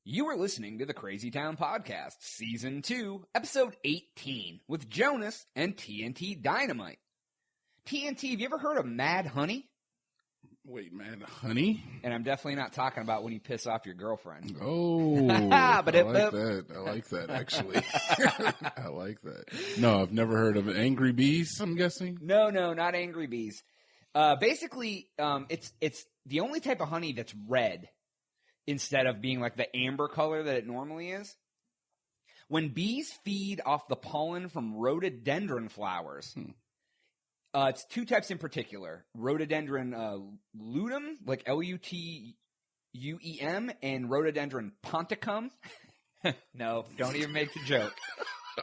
You are listening to the Crazy Town Podcast, Season 2, Episode 18, with Jonas and TNT Dynamite. TNT, have you ever heard of Mad Honey? Wait, Mad Honey? And I'm definitely not talking about when you piss off your girlfriend. Oh, But I like that, actually. I like that. No, I've never heard of Angry Bees, I'm guessing? No, not Angry Bees. Basically, it's the only type of honey that's red, instead of being like the amber color that it normally is. When bees feed off the pollen from rhododendron flowers, it's two types in particular. Rhododendron luteum, like Lutuem, and rhododendron ponticum. No, don't even make the joke.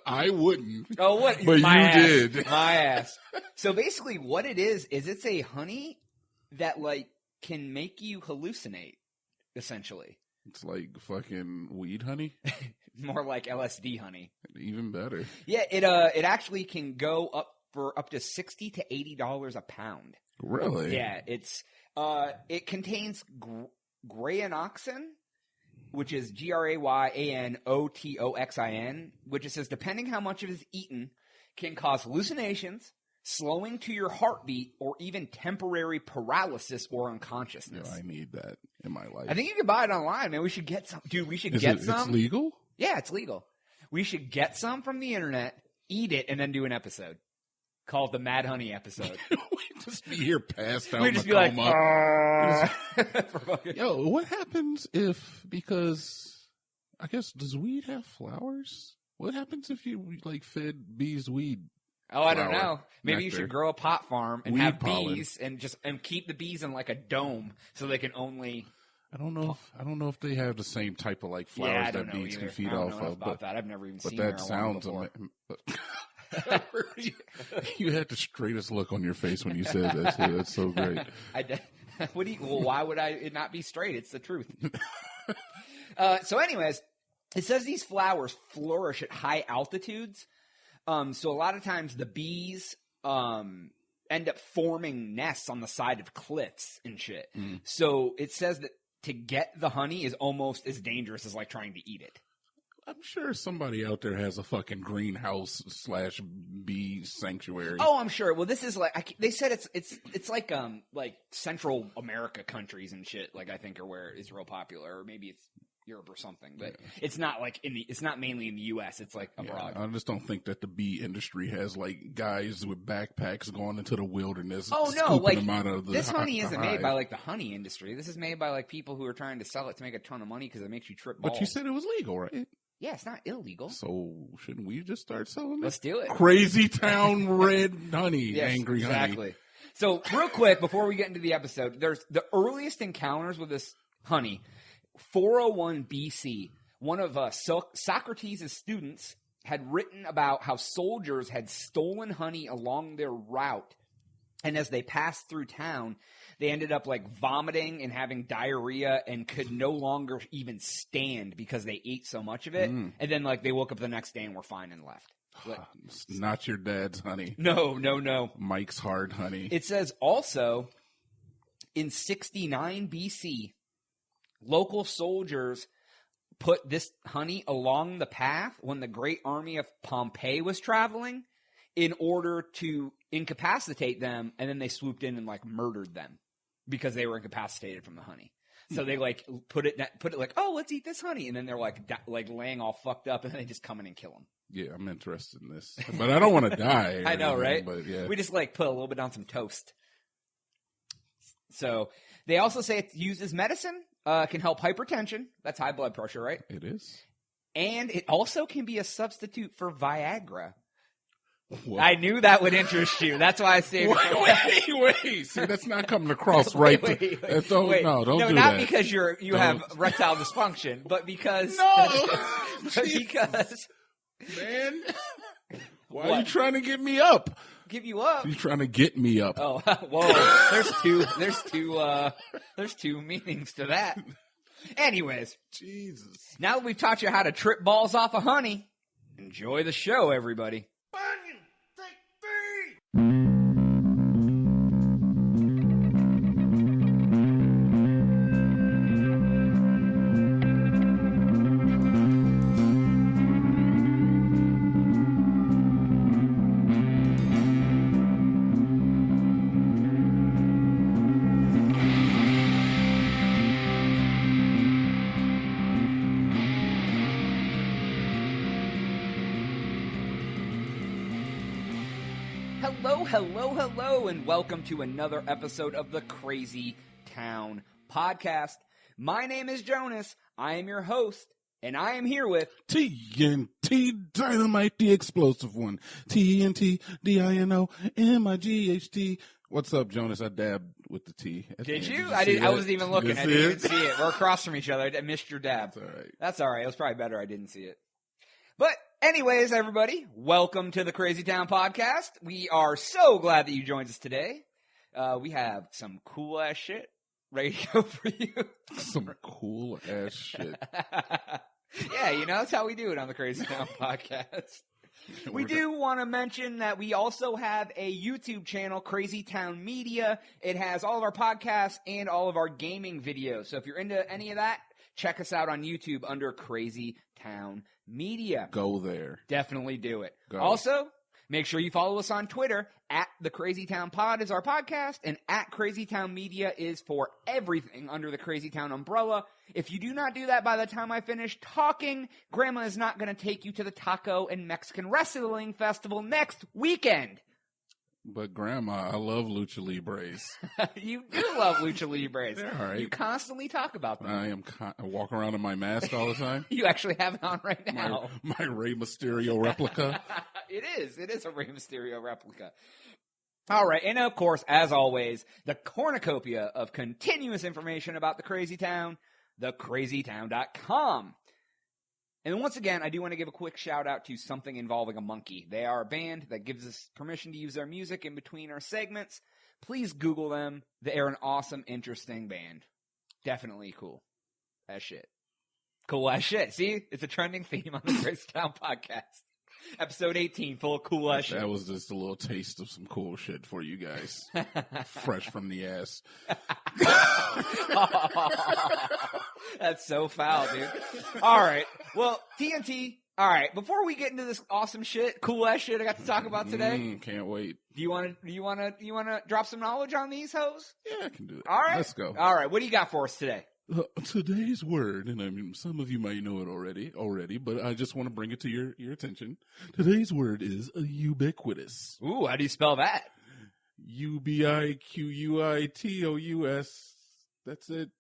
I wouldn't. Oh, what? But my you ass. did. My ass. So basically what it is it's a honey that, like, can make you hallucinate. Essentially, it's like fucking weed honey. More like LSD honey. Even better. Yeah, it actually can go up to $60 to $80 a pound. Really? Yeah, it contains grayanoxin, which is GRAYANOTOXIN, which it says depending how much it is eaten can cause hallucinations, slowing to your heartbeat, or even temporary paralysis or unconsciousness. Yeah, I need that in my life. I think you can buy it online, man. We should get some. Dude, we should get some. It's legal? Yeah, it's legal. We should get some from the internet, eat it, and then do an episode. Call it the Mad Honey episode. We just be here passed out. We just be like, yo, what happens if, because I guess, does weed have flowers? What happens if you, like, fed bees weed? Oh, I don't know. Maybe nectar. you should grow a pot farm and Weed have pollen. bees and keep the bees in like a dome so they can only. I don't know if they have the same type of like flowers that bees can feed off of. But that. I've never even seen that marijuana sounds before. You had the straightest look on your face when you said that too. That's so great. Why would it not be straight? It's the truth. So anyways, it says these flowers flourish at high altitudes. So a lot of times the bees end up forming nests on the side of cliffs and shit. So it says that to get the honey is almost as dangerous as like trying to eat it. I'm sure somebody out there has a fucking greenhouse / bee sanctuary. Oh, I'm sure. Well, this is like they said it's like Central America countries and shit. Like I think are where it's real popular, or maybe it's Europe or something. But it's not like it's not mainly in the U.S. It's like abroad. I just don't think that the bee industry has like guys with backpacks going into the wilderness. Oh no! Like them out of this honey isn't made by like the honey industry. This is made by like people who are trying to sell it to make a ton of money because it makes you trip balls. But you said it was legal, right? Yeah, it's not illegal. So shouldn't we just start selling it? Let's do it. Crazy Town Red Honey, yes, Angry exactly. Honey. So real quick, before we get into the episode, there's the encounters with this honey. 401 BC, one of Socrates' students had written about how soldiers had stolen honey along their route. And as they passed through town, they ended up like vomiting and having diarrhea and could no longer even stand because they ate so much of it. And then like they woke up the next day and were fine and left. It's not your dad's honey. No. Mike's hard honey. It says also in 69 BC, local soldiers put this honey along the path when the great army of Pompey was traveling in order to incapacitate them, and then they swooped in and like murdered them because they were incapacitated from the honey. So they like put it like, oh, let's eat this honey, and then they're like laying all fucked up, and then they just come in and kill them. Yeah, I'm interested in this, but I don't want to die. I know, right? But yeah, we just like put a little bit on some toast. So they also say it's used as medicine. Can help hypertension. That's high blood pressure, right? It is. And it also can be a substitute for Viagra. What? I knew that would interest you. That's why I saved it. Wait. See, that's not coming across right. Wait. Don't do not that. Because you have erectile dysfunction, but because... No! But because... Man, why are you trying to get me up? Give you up? You're trying to get me up. Oh, whoa. There's two meanings to that. Anyways. Jesus. Now that we've taught you how to trip balls off of honey, enjoy the show, everybody. Hello, and welcome to another episode of the Crazy Town Podcast. My name is Jonas. I am your host, and I am here with TNT Dynamite, the explosive one. TNT DINOMIGHT. What's up, Jonas? I dabbed with the T. Did you? I wasn't even looking. I didn't even see it. We're across from each other. I missed your dab. That's all right. That's all right. It was probably better I didn't see it. But anyways, everybody, welcome to the Crazy Town Podcast. We are so glad that you joined us today. We have some cool-ass shit ready to go for you. Some cool-ass shit. Yeah, that's how we do it on the Crazy Town Podcast. We do want to mention that we also have a YouTube channel, Crazy Town Media. It has all of our podcasts and all of our gaming videos. So if you're into any of that, check us out on YouTube under Crazy Town Media. Go there. Definitely do it. Go. Also, make sure you follow us on Twitter. At the Crazy Town Pod is our podcast, and at Crazy Town Media is for everything under the Crazy Town umbrella. If you do not do that by the time I finish talking, Grandma is not going to take you to the Taco and Mexican Wrestling Festival next weekend. But Grandma, I love Lucha Libres. You do love Lucha Libres. They're all right. You constantly talk about them. I walk around in my mask all the time. You actually have it on right now. My Rey Mysterio replica. It is a Rey Mysterio replica. All right, and of course, as always, the cornucopia of continuous information about the Crazy Town, thecrazytown.com. And once again, I do want to give a quick shout out to Something Involving a Monkey. They are a band that gives us permission to use their music in between our segments. Please Google them. They are an awesome, interesting band. Definitely cool as shit. Cool as shit. See, it's a trending theme on the Crazy Town Podcast. Episode 18, full of cool ass shit. That was just a little taste of some cool shit for you guys. Fresh from the ass. That's so foul, dude. All right. Well, TNT. All right. Before we get into this awesome shit, cool ass shit I got to talk about today. Can't wait. Do you want to drop some knowledge on these hoes? Yeah, I can do it. All right. Let's go. All right. What do you got for us today? Today's word, and I mean, some of you might know it already, but I just want to bring it to your attention. Today's word is ubiquitous. Ooh, how do you spell that? ubiquitous. That's it.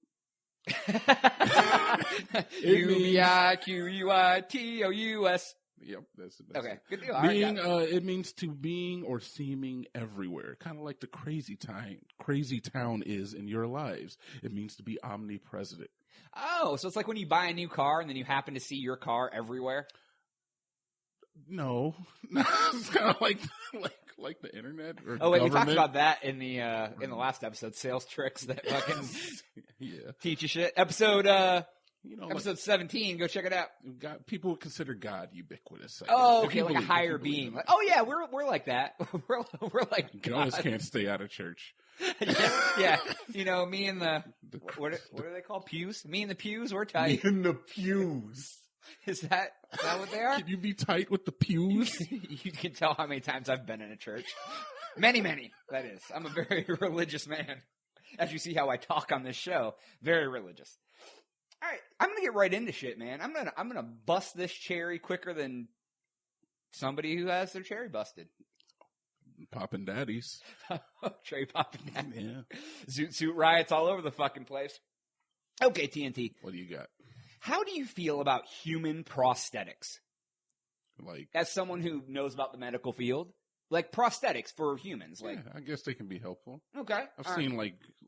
ubiquitous. Yep, that's the best. Okay, good deal. All right, it means to being or seeming everywhere, kind of like the crazy town is in your lives. It means to be omnipresent. Oh, so it's like when you buy a new car and then you happen to see your car everywhere. No, it's kind of like the internet. Or oh wait, government. we talked about that in the last episode, sales tricks that fucking teach you shit. Episode 17. Go check it out. People would consider God ubiquitous. Oh, okay, like a higher being. Like, oh yeah, we're like that. we're like God. Jonas can't stay out of church. yeah. Me and the what are they called? Pews. Me and the pews. We're tight. Me and the pews. Is that what they are? Can you be tight with the pews? You can tell how many times I've been in a church. Many, that is. I'm a very religious man. As you see how I talk on this show. Very religious. All right, I'm going to get right into shit, man. I'm gonna bust this cherry quicker than somebody who has their cherry busted. Poppin' daddies. Cherry poppin' daddies. Yeah. Zoot suit riots all over the fucking place. Okay, TNT. What do you got? How do you feel about human prosthetics? Like, as someone who knows about the medical field, like prosthetics for humans. Like, yeah, I guess they can be helpful. Okay. I've seen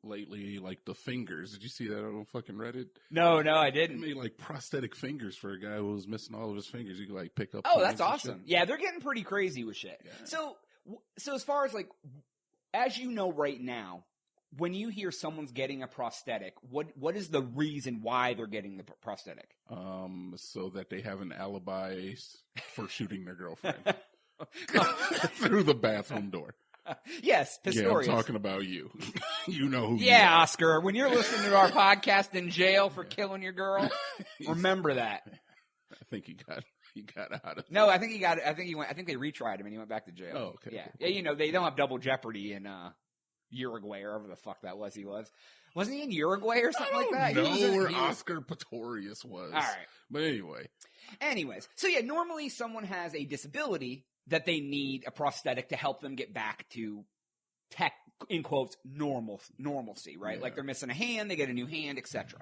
lately the fingers. Did you see that on fucking Reddit? No, I didn't. They made prosthetic fingers for a guy who was missing all of his fingers. You could pick up. Oh, that's awesome. Yeah, they're getting pretty crazy with shit. Yeah. So as far as as you know right now, when you hear someone's getting a prosthetic, what is the reason why they're getting the prosthetic? So that they have an alibi for shooting their girlfriend through the bathroom door. Yes, Pistorius. Yeah, I'm talking about you. You know who. Yeah, you are. Oscar. When you're listening to our podcast in jail for killing your girl, remember that. I think he got out of. No, I think he got. I think they retried him and he went back to jail. Oh, okay. Yeah, cool. Yeah. They don't have double jeopardy in Uruguay or wherever the fuck that was. Wasn't he in Uruguay or something like that? No, where Oscar Pistorius was. All right. But anyway. Anyways, so yeah, normally someone has a disability that they need a prosthetic to help them get back to tech, in quotes, normalcy, right? Yeah. Like they're missing a hand, they get a new hand, etc.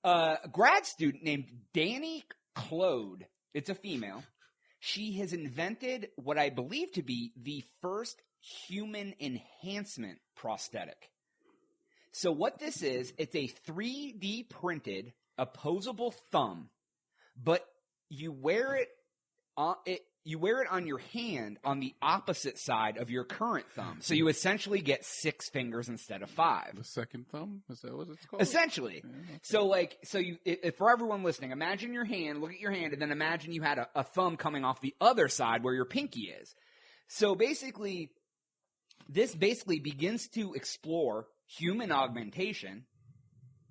A grad student named Danny Claude, it's a female, she has invented what I believe to be the first human enhancement prosthetic. So what this is, it's a 3D printed opposable thumb, but you wear it on your hand on the opposite side of your current thumb. So you essentially get 6 fingers instead of 5. The second thumb? Is that what it's called? Essentially. Yeah, okay. So for everyone listening, imagine your hand, look at your hand, and then imagine you had a thumb coming off the other side where your pinky is. So basically, this begins to explore human augmentation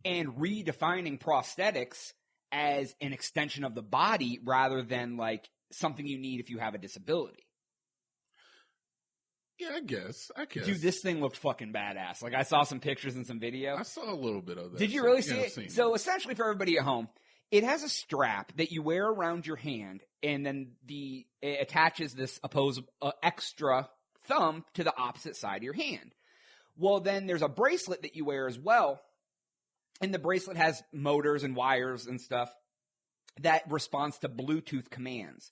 and redefining prosthetics as an extension of the body rather than like something you need if you have a disability. Yeah, I guess. Dude, this thing looked fucking badass. Like, I saw some pictures and some video. I saw a little bit of that. Did you really see Yeah, it? So, essentially, for everybody at home, it has a strap that you wear around your hand, and then it attaches this extra thumb to the opposite side of your hand. Well, then there's a bracelet that you wear as well, and the bracelet has motors and wires and stuff that responds to Bluetooth commands.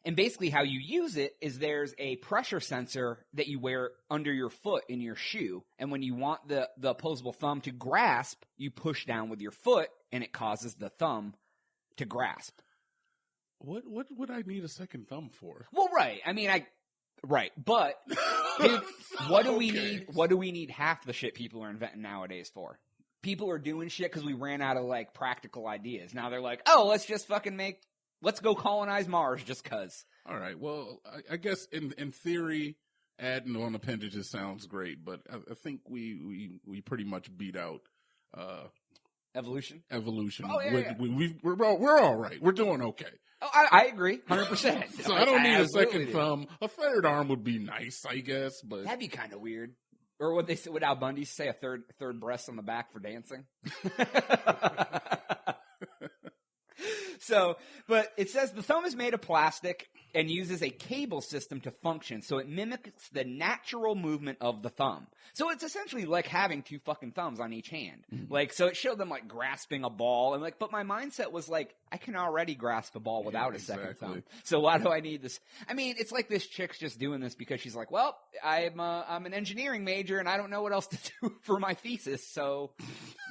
And basically how you use it is there's a pressure sensor that you wear under your foot in your shoe. And when you want the opposable thumb to grasp, you push down with your foot, and it causes the thumb to grasp. What would I need a second thumb for? Well, right. I mean, right. But, dude, what do we Okay. need? What do we need half the shit people are inventing nowadays for? People are doing shit because we ran out of, like, practical ideas. Now they're like, oh, let's go colonize Mars just because. All right. Well, I guess in theory, adding on appendages sounds great, but I think we pretty much beat out Evolution? evolution. Oh, yeah. We're all right. We're doing okay. Oh, I agree, 100%. So I don't need a absolutely second do. thumb. A third arm would be nice, I guess, but That'd be kind of weird. Or would Al Bundy say, a third breast on the back for dancing? So, but it says the thumb is made of plastic and uses a cable system to function, so it mimics the natural movement of the thumb. So it's essentially like having 2 fucking thumbs on each hand. Mm-hmm. Like, so it showed them like grasping a ball, and like, but my mindset was like, I can already grasp a ball without a second exactly. thumb. So why do I need this? I mean, it's like this chick's just doing this because she's like, well, I'm an engineering major and I don't know what else to do for my thesis, so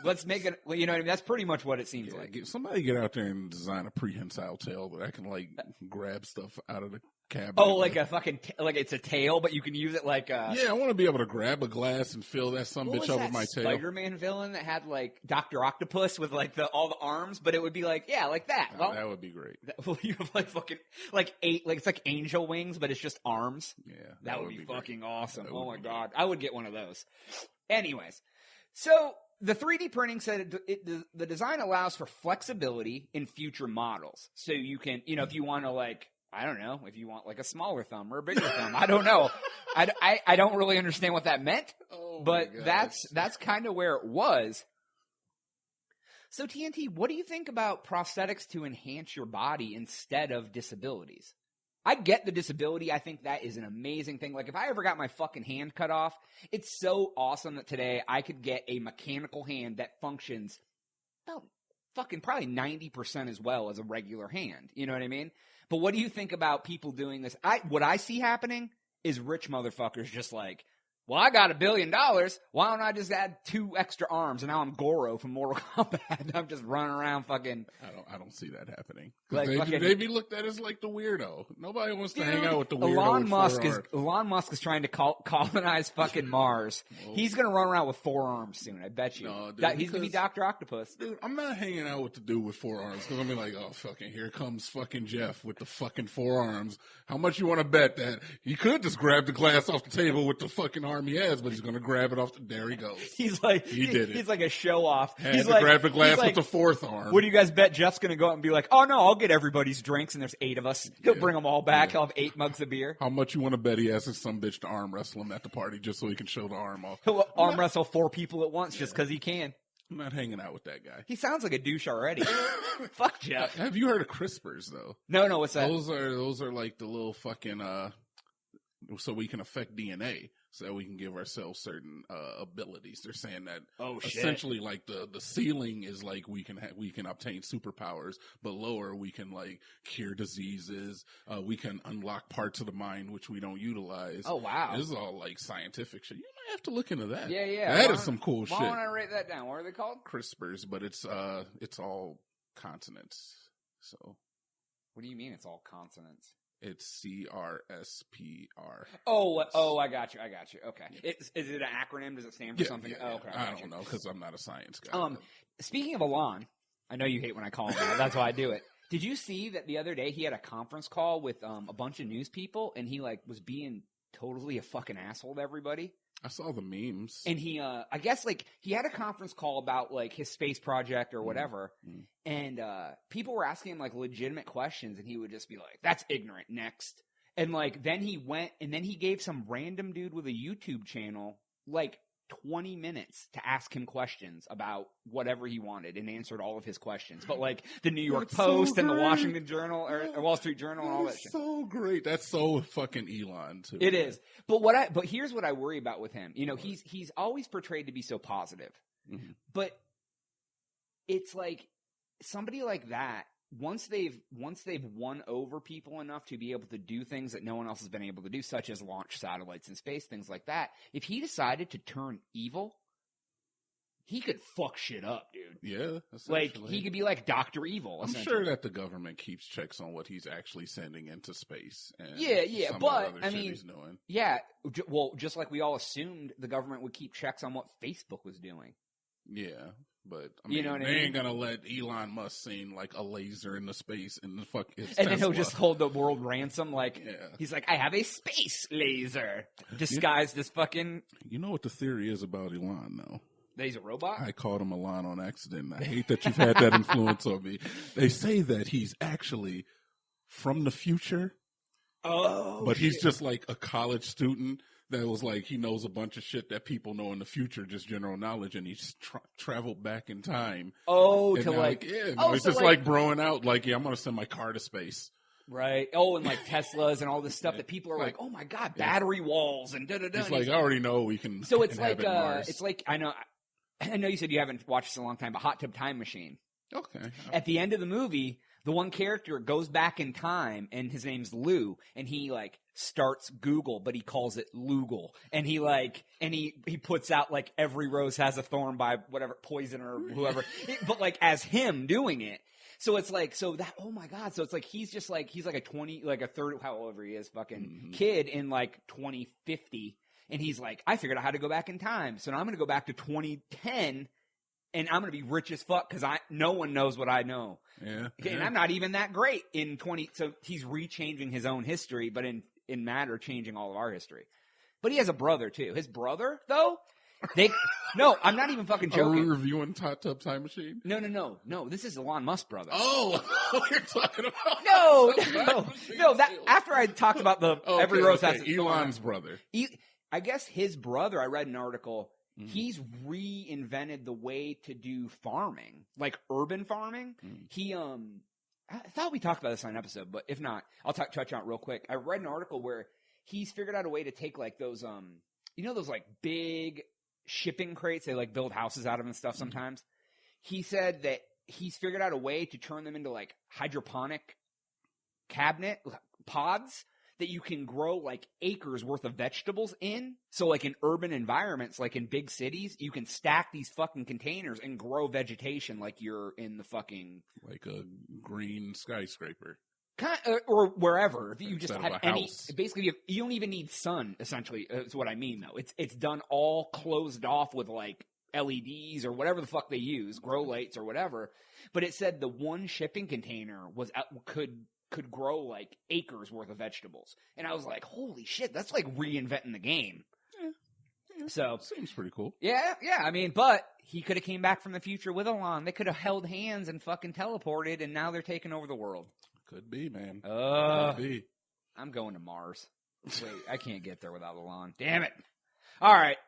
let's make it. Well, you know what I mean? That's pretty much what it seems like. Somebody get out there and design a prehensile tail that I can like grab stuff out of the cabinet. Oh, like a fucking like it's a tail, but you can use it like a. Yeah, I want to be able to grab a glass and fill that bitch up with my tail. Spider-Man villain that had like Dr. Octopus with like all the arms, but it would be like like that. Oh, that would be great. You have like fucking like 8 like it's like angel wings, but it's just arms. Yeah, that would be fucking awesome. That Oh would my be god, I would get one of those. Anyways, so the 3D printing said the design allows for flexibility in future models. So you can, if you want to like, I don't know, if you want like a smaller thumb or a bigger thumb, I don't know. I don't really understand what that meant, but that's kind of where it was. So TNT, what do you think about prosthetics to enhance your body instead of disabilities? I get the disability. I think that is an amazing thing. Like, if I ever got my fucking hand cut off, it's so awesome that today I could get a mechanical hand that functions about fucking probably 90% as well as a regular hand. You know what I mean? But what do you think about people doing this? What I see happening is rich motherfuckers just like, well, I got $1 billion. Why don't I just add 2 extra arms? And now I'm Goro from Mortal Kombat. I'm just running around fucking. I don't see that happening. Like they be looked at as like the weirdo. Nobody wants to hang out with the weirdo. Elon Musk is trying to colonize fucking Mars. Well, he's gonna run around with 4 arms soon. I bet you. No, dude, he's gonna be Dr. Octopus. Dude, I'm not hanging out with the dude with 4 arms because I'm gonna be like, oh fucking, here comes fucking Jeff with the fucking 4 arms. How much you want to bet that he could just grab the glass off the table with the fucking arm he has, but he's gonna grab it off. There he goes. He's like, he did it. He's like a show off. He's like, grab the glass with the 4th arm. What do you guys bet? Jeff's gonna go out and be like, oh no, I'll get everybody's drinks, and there's 8 of us. He'll bring them all back. He'll have 8 mugs of beer. How much you want to bet he asks some bitch to arm wrestle him at the party just so he can show the arm off? He'll arm wrestle 4 people at once just because he can. I'm not hanging out with that guy. He sounds like a douche already. Fuck Jeff. Have you heard of CRISPRs though? No, what's that? Those are like the little fucking so we can affect DNA, so that we can give ourselves certain abilities. They're saying that essentially like the ceiling is like we can obtain superpowers, but lower we can like cure diseases. We can unlock parts of the mind which we don't utilize. Oh wow, this is all like scientific shit. You might have to look into that. Yeah. That is some cool shit. Why don't I write that down? What are they called? CRISPRs, but it's all consonants. So what do you mean it's all consonants? It's CRSPR. Oh, I got you. Okay. Is it an acronym? Does it stand for something? Yeah. Oh, okay. I don't know because I'm not a science guy. Speaking of Elon, I know you hate when I call him that. That's why I do it. Did you see that the other day he had a conference call with a bunch of news people and he like was being totally a fucking asshole to everybody? I saw the memes. And he, I guess, like, he had a conference call about, like, his space project or whatever, and people were asking him, like, legitimate questions, and he would just be like, that's ignorant, next. And, like, then he went, and then he gave some random dude with a YouTube channel, like, 20 minutes to ask him questions about whatever he wanted and answered all of his questions. But, like, the New York Post and the Washington Journal, or Wall Street Journal and all that shit. So great. That's so fucking Elon, too. It is. But here's what I worry about with him. You know, he's always portrayed to be so positive. Mm-hmm. But it's like somebody like that, once they've won over people enough to be able to do things that no one else has been able to do, such as launch satellites in space, things like that, if he decided to turn evil, he could fuck shit up, dude. Yeah. Like, he could be like Dr. Evil. I'm sure that the government keeps checks on what he's actually sending into space. And yeah, but, I mean, he's doing. Yeah, well, just like we all assumed the government would keep checks on what Facebook was doing. Yeah. But I mean, you know what they I mean? ain't gonna let Elon Musk sing like a laser in the space and the fuck. Then he'll just hold the world ransom. Like he's like, I have a space laser disguised as fucking. You know what the theory is about Elon, though? That he's a robot. I called him Elon on accident. I hate that you've had that influence on me. They say that he's actually from the future. Oh, but he's just like a college student. That was like, he knows a bunch of shit that people know in the future, just general knowledge, and he's traveled back in time. Oh, and to now, like, it's just like broing out, like, I'm going to send my car to space. Right. Oh, and like Teslas and all this stuff that people are like, oh my God, battery walls and da-da-da. It's like, I already know we can. So it's like, Mars. it's like, I know you said you haven't watched this in a long time, but Hot Tub Time Machine. Okay. At the end of the movie, the one character goes back in time, and his name's Lou, and he like starts Google, but he calls it Lugal, and he puts out like Every Rose Has a Thorn by whatever Poison or whoever, but like as him doing it. So it's like, oh my God. So it's like, he's like a 20, like a 30, however he is, fucking kid in like 2050. And he's like, I figured out how to go back in time. So now I'm going to go back to 2010 and I'm going to be rich as fuck because no one knows what I know. Yeah. Okay, and I'm not even that great in 20. So he's rechanging his own history, but in matter, changing all of our history. But he has a brother too. His brother, though, no, I'm not even fucking joking. Are we reviewing Hot Tub Time Machine? No. This is Elon Musk brother. Oh, you're talking about no. That after I talked about the Every Rose Has its Thorn. Elon's brother. I guess his brother. I read an article. He's reinvented the way to do farming, like urban farming. He I thought we talked about this on an episode, but if not, I'll touch on it real quick. I read an article where he's figured out a way to take like those those like big shipping crates they like build houses out of and stuff sometimes. He said that he's figured out a way to turn them into like hydroponic cabinet pods that you can grow like acres worth of vegetables in. So like in urban environments, like in big cities, you can stack these fucking containers and grow vegetation like you're in the fucking... Like a green skyscraper. Or wherever. If you just Instead have of a house. Basically, you don't even need sun, essentially, is what I mean, though. It's done all closed off with like LEDs or whatever the fuck they use, grow lights or whatever. But it said the one shipping container could grow like acres worth of vegetables. And I was like, holy shit, that's like reinventing the game. Yeah, so seems pretty cool. Yeah. I mean, but he could have came back from the future with Elon. They could have held hands and fucking teleported, and now they're taking over the world. Could be, man. Could be. I'm going to Mars. Wait, I can't get there without Elon. Damn it. All right.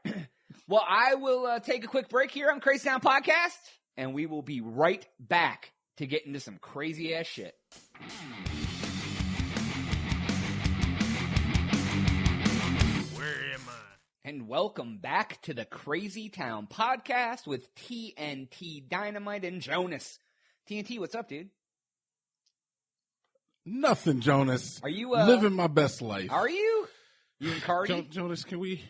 Well, I will take a quick break here on Crazy Town Podcast, and we will be right back to get into some crazy ass shit. Where am I? And welcome back to the Crazy Town Podcast with TNT Dynamite and Jonas. TNT, what's up, dude? Nothing, Jonas. Are you living my best life? Are you? You and Cardi? Jonas, can we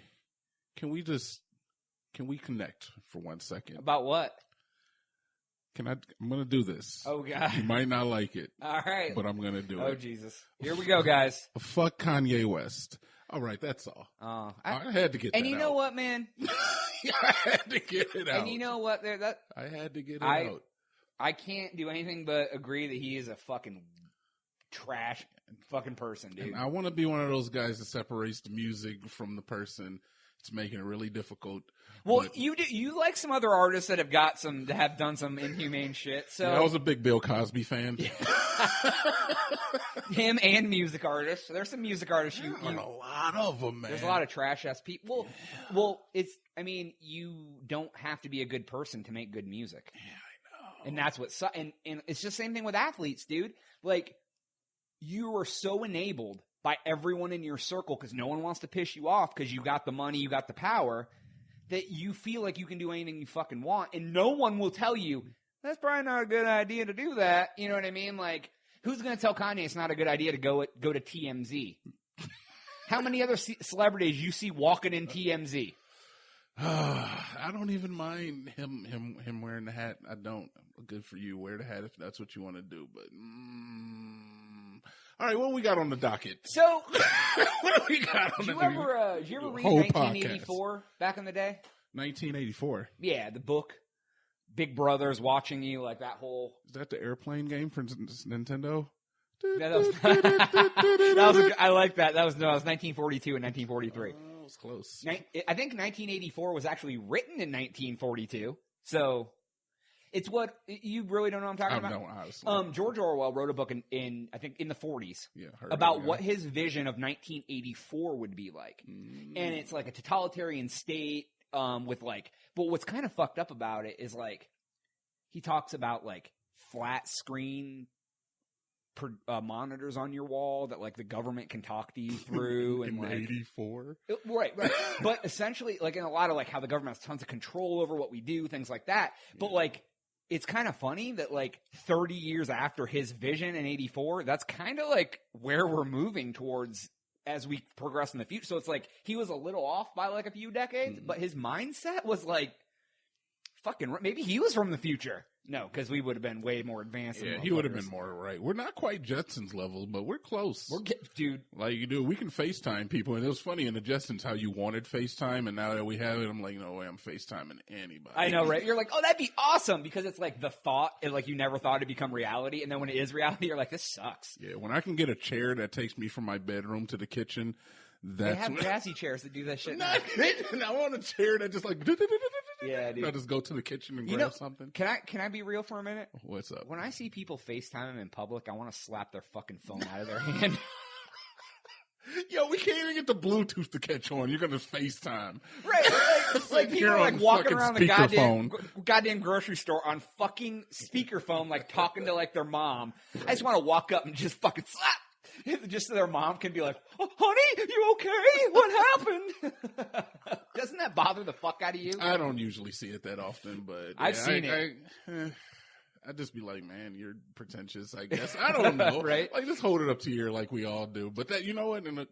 connect for 1 second? About what? I'm gonna do this. Oh God. You might not like it. All right. But I'm gonna do it. Oh Jesus. Here we go, guys. Fuck Kanye West. All right, that's all. I had to get that out. And you know what, man? I had to get it out. And you know what? I had to get it out. I can't do anything but agree that he is a fucking trash fucking person, dude. And I want to be one of those guys that separates the music from the person. It's making it really difficult. Well, you like some other artists that have done some inhumane shit. So I was a big Bill Cosby fan. Him and music artists. There's some music artists. A lot of them, man. There's a lot of trash ass people. Well, you don't have to be a good person to make good music. Yeah, I know. And that's what. And it's just the same thing with athletes, dude. Like, you are so enabled by everyone in your circle because no one wants to piss you off because you got the money, you got the power, that you feel like you can do anything you fucking want, and no one will tell you that's probably not a good idea to do that. You know what I mean? Like, who's going to tell Kanye it's not a good idea to go to TMZ? How many other celebrities you see walking in TMZ? I don't even mind him wearing the hat. I don't. Good for you. Wear the hat if that's what you want to do. But all right, what we got on the docket? So, what do we got on did the you ever read 1984 back in the day? 1984. Yeah, the book. Big Brother's watching you, like that whole. Is that the airplane game for Nintendo? Yeah, I like that. That was 1942 and 1943. Oh, it was close. I think 1984 was actually written in 1942. So it's what you really don't know what I'm talking about. No, honestly. George Orwell wrote a book in I think in the 40s about what his vision of 1984 would be like, and it's like a totalitarian state with like. But what's kind of fucked up about it is like he talks about like flat screen monitors on your wall that like the government can talk to you through and like 84 right but essentially like in a lot of like how the government has tons of control over what we do, things like that, but like it's kind of funny that like 30 years after his vision in 84, that's kind of like where we're moving towards as we progress in the future. So it's like he was a little off by like a few decades, but his mindset was like fucking maybe he was from the future. No, because we would have been way more advanced. Yeah, he would have been more right. We're not quite Jetsons level, but we're close. Dude. Like you do, we can FaceTime people, and it was funny in the Jetsons how you wanted FaceTime, and now that we have it, I'm like, no way, I'm FaceTiming anybody. I know, right? You're like, oh, that'd be awesome, because it's like the thought, like you never thought it'd become reality, and then when it is reality, you're like, this sucks. Yeah, when I can get a chair that takes me from my bedroom to the kitchen, they have jazzy chairs that do that shit. I want a chair that just like. Yeah, dude. I just go to the kitchen and grab something. Can I be real for a minute? What's up? When I see people FaceTime them in public, I want to slap their fucking phone out of their hand. Yo, we can't even get the Bluetooth to catch on. You're gonna FaceTime, right? It's like people are like walking around the goddamn grocery store on fucking speakerphone, like talking to like their mom. I just want to walk up and just fucking slap. Just so their mom can be like, oh, honey, you okay? What happened? Doesn't that bother the fuck out of you? I don't usually see it that often, but I've seen it. I'd just be like, man, you're pretentious, I guess. I don't know. Right? Like, just hold it up to your like we all do. But that, you know what? In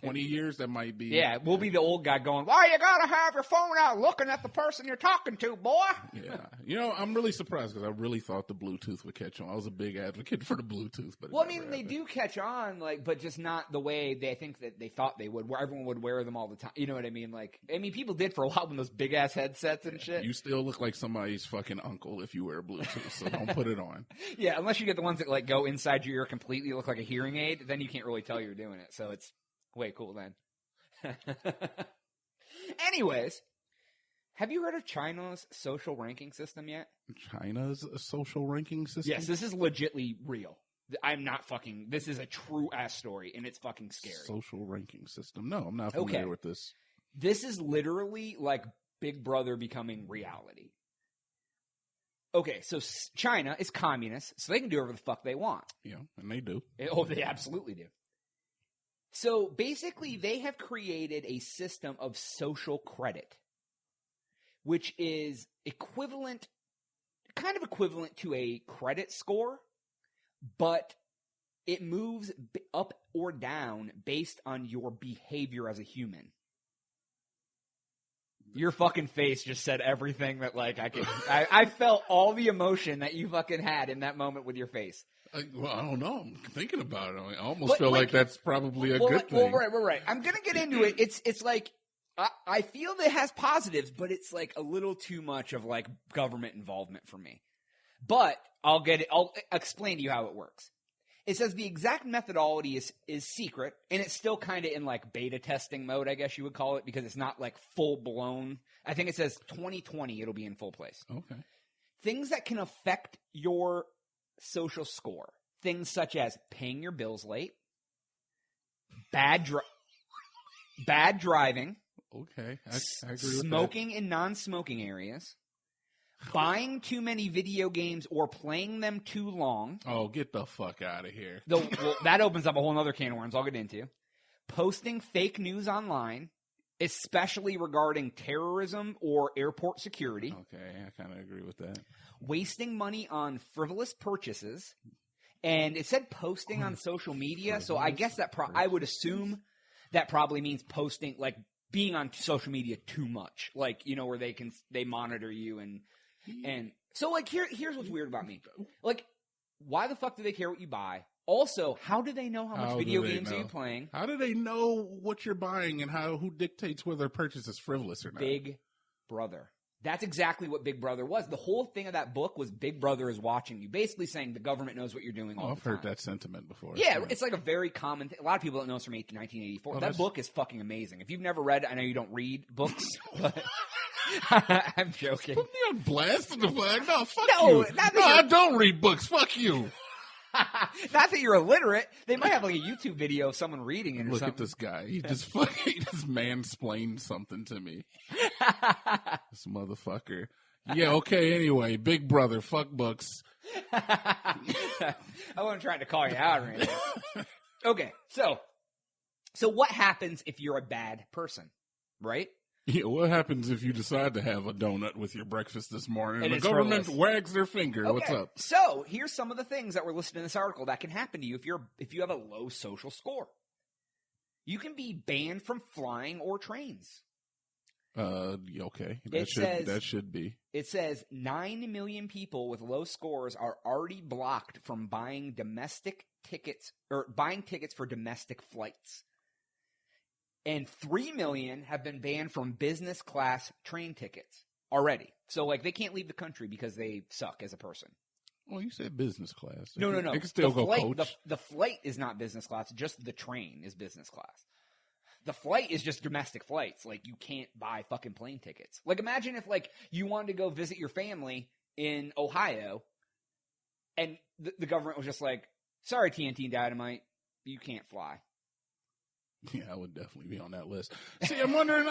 20 years, that might be. Yeah, we'll be the old guy going, why you gotta have your phone out looking at the person you're talking to, boy? Yeah. You know, I'm really surprised because I really thought the Bluetooth would catch on. I was a big advocate for the Bluetooth. But well, I mean, they do catch on, like, but just not the way they think that they thought they would, where everyone would wear them all the time. You know what I mean? Like, I mean, people did for a while with those big-ass headsets and shit. You still look like somebody's fucking uncle if you wear Bluetooth, so don't put it on. Yeah, unless you get the ones that, like, go inside your ear completely, look like a hearing aid, then you can't really tell you're doing it. So it's way cool then. Anyways, have you heard of China's social ranking system yet? China's social ranking system? Yes, this is legitly real. I'm not fucking. This is a true ass story, and it's fucking scary. Social ranking system. No, I'm not familiar with this. This is literally like Big Brother becoming reality. Okay, so China is communist, so they can do whatever the fuck they want. Yeah, and they do. Oh, they absolutely do. So basically, they have created a system of social credit, which is kind of equivalent to a credit score, but it moves up or down based on your behavior as a human. Your fucking face just said everything that, like, I felt all the emotion that you fucking had in that moment with your face. Well, I don't know. I'm thinking about it. I almost feel like that's probably a good thing. Well, right. I'm going to get into it. It's like, I feel that it has positives, but it's like a little too much of like government involvement for me. But I'll explain to you how it works. It says the exact methodology is secret, and it's still kind of in like beta testing mode, I guess you would call it, because it's not like full blown. I think it says 2020 it'll be in full place. Okay. Things that can affect your social score. Things such as paying your bills late, bad driving, Okay, I agree with smoking in non-smoking areas, buying too many video games or playing them too long. Oh, get the fuck out of here. Well, that opens up a whole other can of worms I'll get into. Posting fake news online, especially regarding terrorism or airport security. Okay, I kind of agree with that. Wasting money on frivolous purchases. And it said posting on social media, so I guess that I would assume that probably means posting, like being on social media too much, like, you know, where they monitor you and so like here's what's weird about me, like, why the fuck do they care what you buy? Also, how do they know how much video games are you playing? How do they know what you're buying and who dictates whether a purchase is frivolous or not? Big Brother. That's exactly what Big Brother was. The whole thing of that book was Big Brother is watching you, basically saying the government knows what you're doing all the time. I've heard that sentiment before. Yeah, it's like a very common thing. A lot of people don't know it's from 1984. That book is fucking amazing. If you've never read it, I know you don't read books, but I'm joking. Put me on blast in the flag. No, fuck No, you. I don't read books. Fuck you. Not that you're illiterate. They might have like a YouTube video of someone reading it or Look something. at this guy. He just mansplained something to me. This motherfucker. Yeah, okay, anyway. Big Brother, fuck books. I wasn't trying to call you out or anything. Okay, so what happens if you're a bad person, right? Yeah, what happens if you decide to have a donut with your breakfast this morning and the it's government frivolous. wags their finger? Okay, What's up? So here's some of the things that were listed in this article that can happen to you if you have a low social score. You can be banned from flying or trains. Okay. That should be. It says 9 million people with low scores are already blocked from buying tickets for domestic flights. And 3 million have been banned from business class train tickets already. So, like, they can't leave the country because they suck as a person. Well, you said business class. No. They can still go coach. The flight is not business class. Just the train is business class. The flight is just domestic flights. Like, you can't buy fucking plane tickets. Like, imagine if, like, you wanted to go visit your family in Ohio and the government was just like, sorry, TNT Dynamite, you can't fly. Yeah, I would definitely be on that list. See, I'm wondering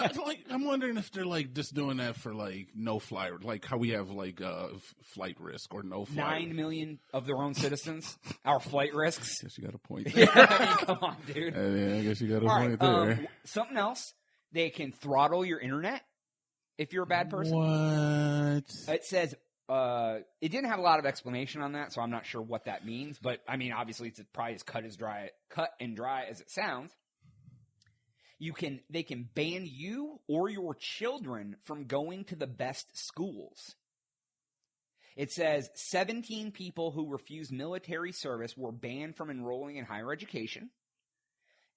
if they're like just doing that for like no flight, like how we have like flight risk or no flight. 9 million of their own citizens, our flight risks. I guess you got a point there. Yeah, I mean, come on, dude. Yeah, I guess you got a All point right, there. Something else, they can throttle your internet if you're a bad person. What? It says it didn't have a lot of explanation on that, so I'm not sure what that means. But I mean, obviously, it's probably as cut and dry as it sounds. They can ban you or your children from going to the best schools. It says 17 people who refused military service were banned from enrolling in higher education.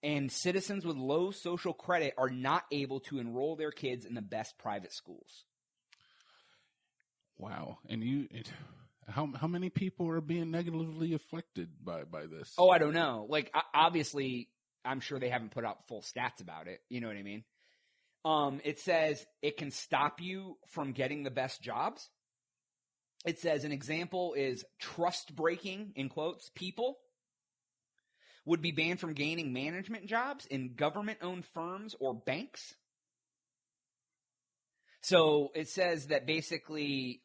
And citizens with low social credit are not able to enroll their kids in the best private schools. Wow. And how many people are being negatively affected by this? Oh, I don't know. Like, obviously, I'm sure they haven't put out full stats about it. You know what I mean? It says it can stop you from getting the best jobs. It says an example is trust breaking, in quotes, people would be banned from gaining management jobs in government-owned firms or banks. So it says that basically,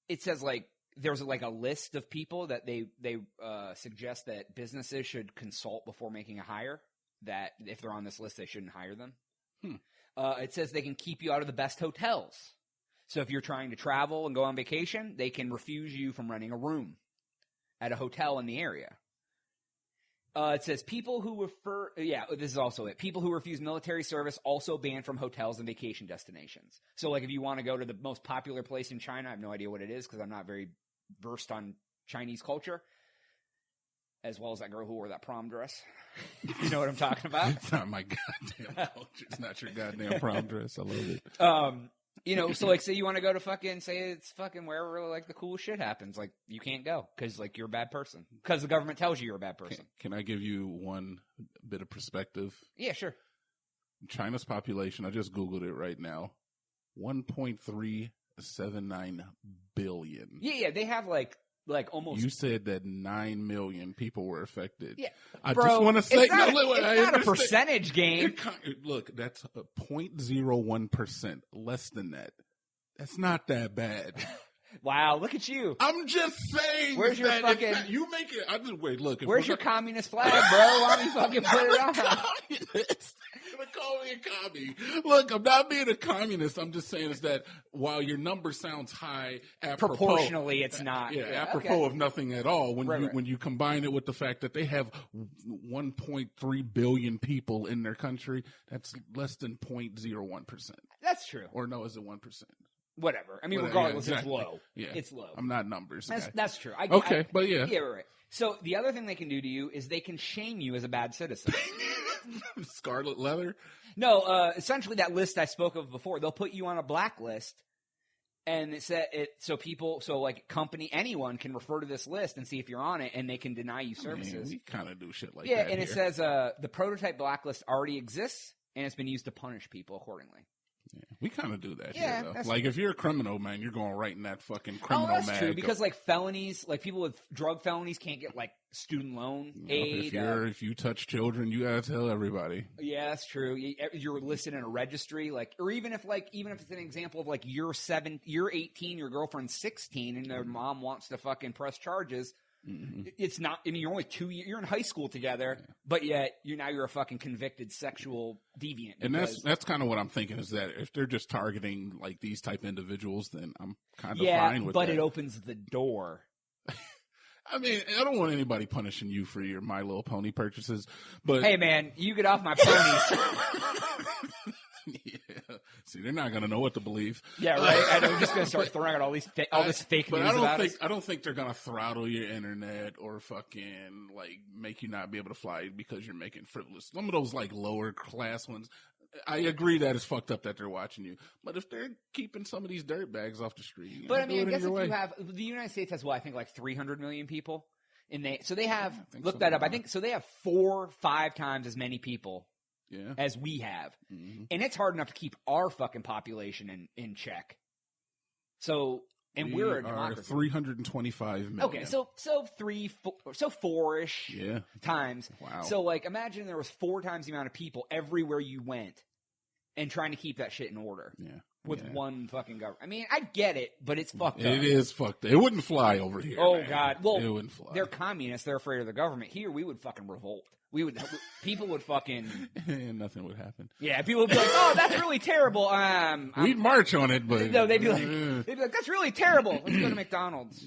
it says like there's like a list of people that they suggest that businesses should consult before making a hire. That if they're on this list, they shouldn't hire them. It says they can keep you out of the best hotels. So if you're trying to travel and go on vacation, they can refuse you from renting a room at a hotel in the area. It says people who this is also it. People who refuse military service also banned from hotels and vacation destinations. So like if you want to go to the most popular place in China, I have no idea what it is because I'm not very versed on Chinese culture, as well as that girl who wore that prom dress. You know what I'm talking about? It's not my goddamn culture. It's not your goddamn prom dress. I love it. So like say you want to go to say it's fucking wherever like the cool shit happens. Like you can't go because like you're a bad person because the government tells you you're a bad person. Can I give you one bit of perspective? Yeah, sure. China's population, I just Googled it right now, 1.379 billion. Yeah, they have like almost. You said that 9 million people were affected. Yeah, I just want to say, it's not a percentage game. Look, that's 0.01%, less than that. That's not that bad. Wow, look at you. I'm just saying. Where's your fucking? You make it. I just wait. Look. Where's your communist flag, bro? Why don't you fucking put it on? Communist. You're gonna call me a commie. Look, I'm not being a communist. I'm just saying is that while your number sounds high, proportionally, it's not. Yeah, apropos of nothing at all. When right. when you combine it with the fact that they have 1.3 billion people in their country, that's less than 0.01%. That's true. Or no, is it 1%? Whatever. I mean, regardless, exactly. It's low. Yeah. It's low. I'm not numbers. That's true. But yeah. Yeah, right. So the other thing they can do to you is they can shame you as a bad citizen. Scarlet leather? No, essentially that list I spoke of before, they'll put you on a blacklist, and anyone can refer to this list and see if you're on it, and they can deny you services. We kind of do shit like that. Yeah, and it says the prototype blacklist already exists, and it's been used to punish people accordingly. Yeah, we kind of do that yeah, here, though. Like, if you're a criminal, man, you're going right in that fucking criminal mag. That's true, because, like, felonies, like, people with drug felonies can't get, like, student loan aid. If you touch children, you gotta tell everybody. Yeah, that's true. You're listed in a registry, like, or even if it's an example of, like, you're 18, your girlfriend's 16, and their mom wants to fucking press charges. Mm-hmm. It's not. I mean, you're only 2 years. You're in high school together, but yet you're a fucking convicted sexual deviant. And that's kind of what I'm thinking is that if they're just targeting like these type individuals, then I'm kind of fine with that. But it opens the door. I mean, I don't want anybody punishing you for your My Little Pony purchases, but hey, man, you get off my ponies. Yeah. See, they're not going to know what to believe. Yeah, right. And I'm just going to start throwing out all this fake news about us. I don't think they're going to throttle your internet or fucking like make you not be able to fly because you're making frivolous. Some of those like lower class ones. I agree that it's fucked up that they're watching you, but if they're keeping some of these dirt bags off the street, but I mean, I guess if you have the United States has I think like 300 million people, and they have look that up. I think so. They have 4 or 5 times as many people. Yeah. As we have. Mm-hmm. And it's hard enough to keep our fucking population in check. So, and we're a democracy. 325 million. Okay, so 4-ish times. Wow. So, like, imagine there was 4 times the amount of people everywhere you went and trying to keep that shit in order. Yeah. With one fucking government. I mean, I get it, but it's fucked up. It is fucked up. It wouldn't fly over here. Oh, man. God. Well, it wouldn't fly. They're communists. They're afraid of the government. Here, we would fucking revolt. People would fucking. And nothing would happen. Yeah, people would be like, "Oh, that's really terrible." We'd march on it, but no, they'd be like, "That's really terrible." Let's go to McDonald's.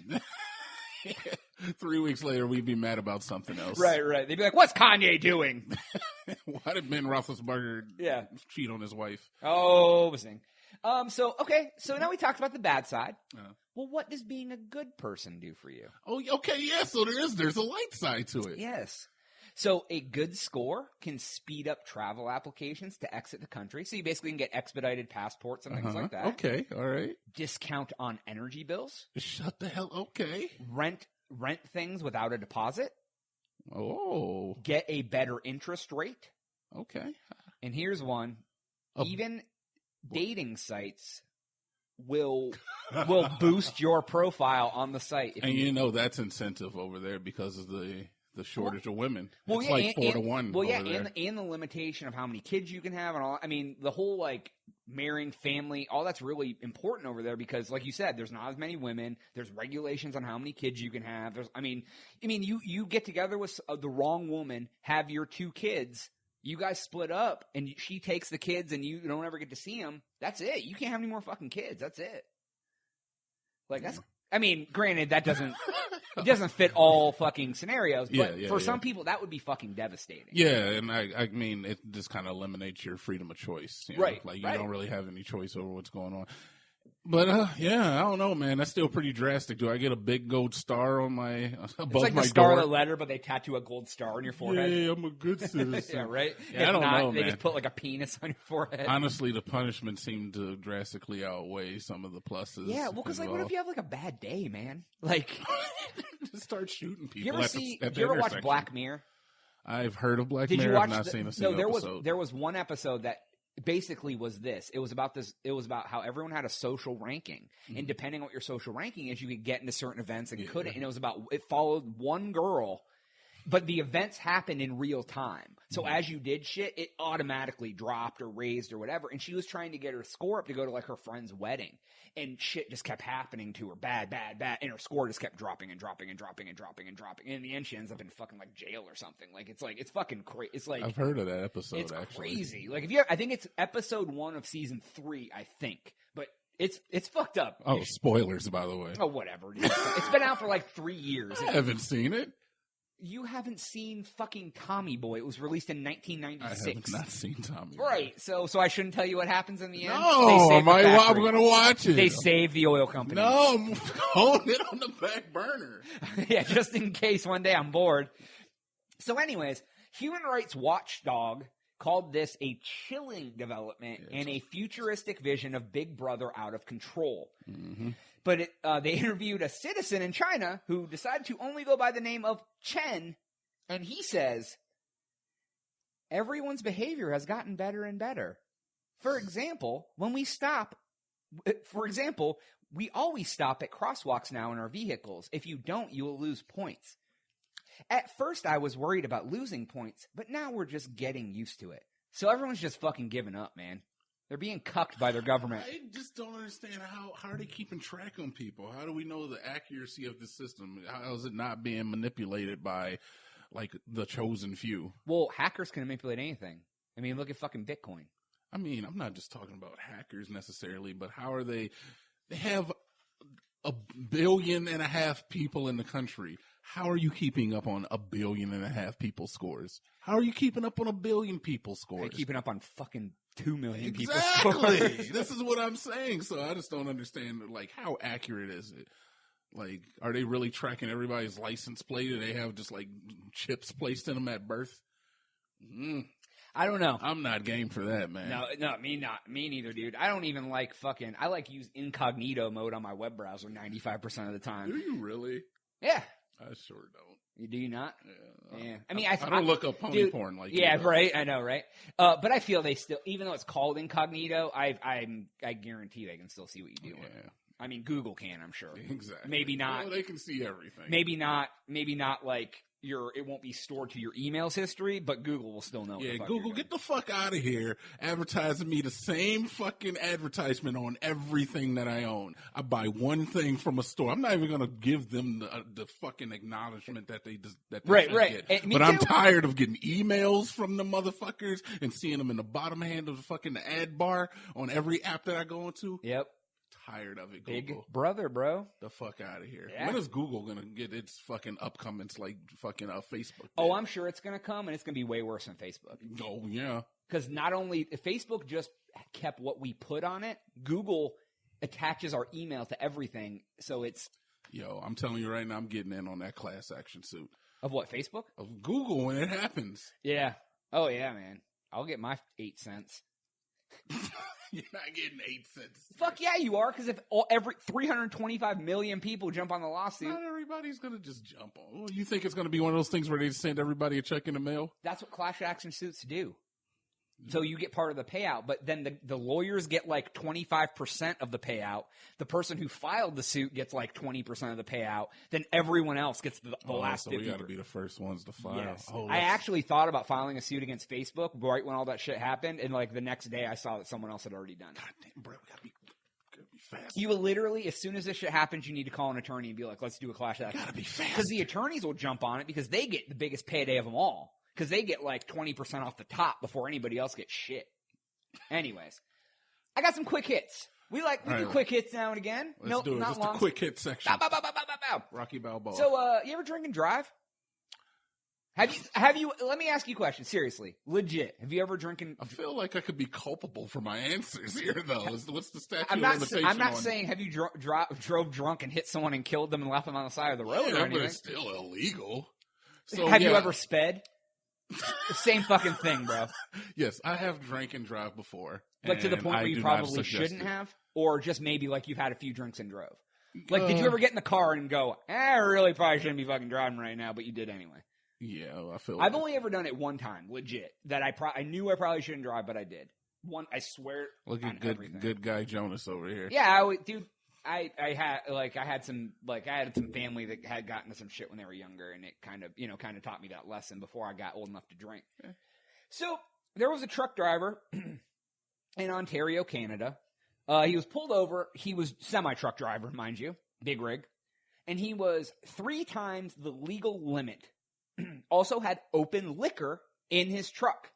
3 weeks later, we'd be mad about something else. Right. They'd be like, "What's Kanye doing?" Why did Ben Roethlisberger cheat on his wife? Oh, listening. So now we talked about the bad side. Well, what does being a good person do for you? Oh, okay, yeah. So there's a light side to it. Yes. So a good score can speed up travel applications to exit the country. So you basically can get expedited passports and things like that. Okay, all right. Discount on energy bills. Shut the hell. Okay. Rent things without a deposit. Oh. Get a better interest rate. Okay. And here's one. Even dating sites will boost your profile on the site. And that's incentive over there because of the the shortage of women. Well, it's yeah, like 4-1. Well, yeah, over there. and the limitation of how many kids you can have, and all. I mean, the whole like marrying family, all that's really important over there because, like you said, there's not as many women. There's regulations on how many kids you can have. I mean, you get together with the wrong woman, have your 2 kids. You guys split up, and she takes the kids, and you don't ever get to see them. That's it. You can't have any more fucking kids. That's it. Like that's. I mean, granted, that doesn't it doesn't fit all fucking scenarios, but for some people, that would be fucking devastating. Yeah, and I mean, it just kind of eliminates your freedom of choice, you know? Right? Like you don't really have any choice over what's going on. But yeah, I don't know, man. That's still pretty drastic. Do I get a big gold star on my above It's like my the Scarlet door? Letter, but they tattoo a gold star on your forehead. Yeah, I'm a good citizen. Yeah, right. Yeah, If I don't not, know, they man. just put like a penis on your forehead. Honestly, the punishment seemed to drastically outweigh some of the pluses. Yeah, well, because like, what if you have like a bad day, man? Like, just start shooting people? you ever at see? the Do you ever watch intersection. Black Mirror? I've heard of Black Did Mirror. you watch? I've not seen a single episode. There was one episode that basically was this. It was about how everyone had a social ranking, and depending on what your social ranking is, you could get into certain events and couldn't. And it followed one girl, but the events happened in real time. So as you did shit, it automatically dropped or raised or whatever. And she was trying to get her score up to go to like her friend's wedding, and shit just kept happening to her, bad, and her score just kept dropping and dropping and dropping and dropping and dropping. And in the end, she ends up in fucking like jail or something. Like it's fucking crazy. It's like I've heard of that episode. it's actually, crazy. Like I think it's episode 1 of season 3, I think, but it's fucked up. Oh, spoilers, by the way. Oh, whatever. It's been out for like 3 years. I haven't seen it. You haven't seen fucking Tommy Boy. It was released in I 1996. have not seen Tommy. Right. So I shouldn't tell you what happens in the end. No, They save the I'm factory. going to watch it. They save the oil company. No, I'm holding it on the back burner. Yeah, just in case one day I'm bored. So anyways, Human Rights Watchdog called this a chilling development and a futuristic vision of Big Brother out of control. Mm-hmm. But they interviewed a citizen in China who decided to only go by the name of Chen, and he says, everyone's behavior has gotten better and better. For example, we always stop at crosswalks now in our vehicles. If you don't, you will lose points. At first, I was worried about losing points, but now we're just getting used to it. So everyone's just fucking giving up, man. They're being cucked by their government. I just don't understand how are they keeping track on people? How do we know the accuracy of the system? How is it not being manipulated by like the chosen few? Well, hackers can manipulate anything. I mean, look at fucking Bitcoin. I mean, I'm not just talking about hackers necessarily, but how are they have 1.5 billion people in the country. How are you keeping up on 1.5 billion people's scores? How are you keeping up on 1 billion people's scores? They're keeping up on fucking 2 million people's Exactly. scores. This is what I'm saying. So I just don't understand, like, how accurate is it? Like, are they really tracking everybody's license plate? Do they have just, like, chips placed in them at birth? I don't know. I'm not game for that, man. No, me neither, dude. I don't even like I like use incognito mode on my web browser 95% of the time. Do you really? Yeah. I sure don't. Do you not? Yeah. I mean, I don't look up pony porn like yeah, you do. right. I know, right? But I feel they still, even though it's called incognito, I guarantee they can still see what you do. Yeah. I mean, Google can, I'm sure. Exactly. Maybe not. Well, they can see everything. Maybe not like it won't be stored to your emails history, but Google will still know. Yeah, Google, get the fuck out of here advertising me the same fucking advertisement on everything that I own. I buy one thing from a store. I'm not even going to give them the fucking acknowledgement that they right. get. But I'm tired of getting emails from the motherfuckers and seeing them in the bottom hand of the fucking ad bar on every app that I go into. Yep. Tired of it, Google. Big brother, bro. The fuck out of here. Yeah. When is Google going to get its fucking upcomings like fucking Facebook? Oh, I'm sure it's going to come, and it's going to be way worse than Facebook. Oh, yeah. Because not only if Facebook just kept what we put on it, Google attaches our email to everything, so it's... Yo, I'm telling you right now, I'm getting in on that class action suit. Of what, Facebook? Of Google when it happens. Yeah. Oh, yeah, man. I'll get my 8 cents. You're not getting 8 cents. Fuck yeah, you are, because if every 325 million people jump on the lawsuit... Not everybody's going to just jump on. Well, you think it's going to be one of those things where they send everybody a check in the mail? That's what class action suits do. So you get part of the payout, but then the lawyers get like 25% of the payout. The person who filed the suit gets like 20% of the payout. Then everyone else gets the last 50%. So we got to be the first ones to file. Yes. I actually thought about filing a suit against Facebook right when all that shit happened, and like the next day I saw that someone else had already done it. God damn, bro, we got to be fast. You will literally, as soon as this shit happens, you need to call an attorney and be like, let's do a clash action. Got to be fast. Because the attorneys will jump on it because they get the biggest payday of them all. Because they get like 20% off the top before anybody else gets shit. Anyways, I got some quick hits. We do quick hits now and again. Let's do it. Not Just long. a quick hit section. Bow, bow, bow, bow, bow, bow. Rocky Balboa. So, you ever drink and drive? Have you? Let me ask you a question. Seriously, legit. Have you ever drinking? I feel like I could be culpable for my answers here, though. What's the statute I'm of not. limitation I'm not on saying have you drove drunk and hit someone and killed them and left them on the side of the road or but anything. it's still illegal. So, have you ever sped? Same fucking thing, bro. Yes, I have drank and drive before. Like to the point where you probably shouldn't have, or just maybe like you've had a few drinks and drove. Like, did you ever get in the car and go, I really probably shouldn't be fucking driving right now, but you did anyway? Yeah, I feel. I've only ever done it one time, legit. That I knew I probably shouldn't drive, but I did. I swear. Look at good guy Jonas over here. Yeah, dude. I had some family that had gotten to some shit when they were younger, and it kind of taught me that lesson before I got old enough to drink. Okay. So there was a truck driver in Ontario, Canada. He was pulled over. He was semi-truck driver, mind you, big rig, and he was 3 times the legal limit. Also had open liquor in his truck.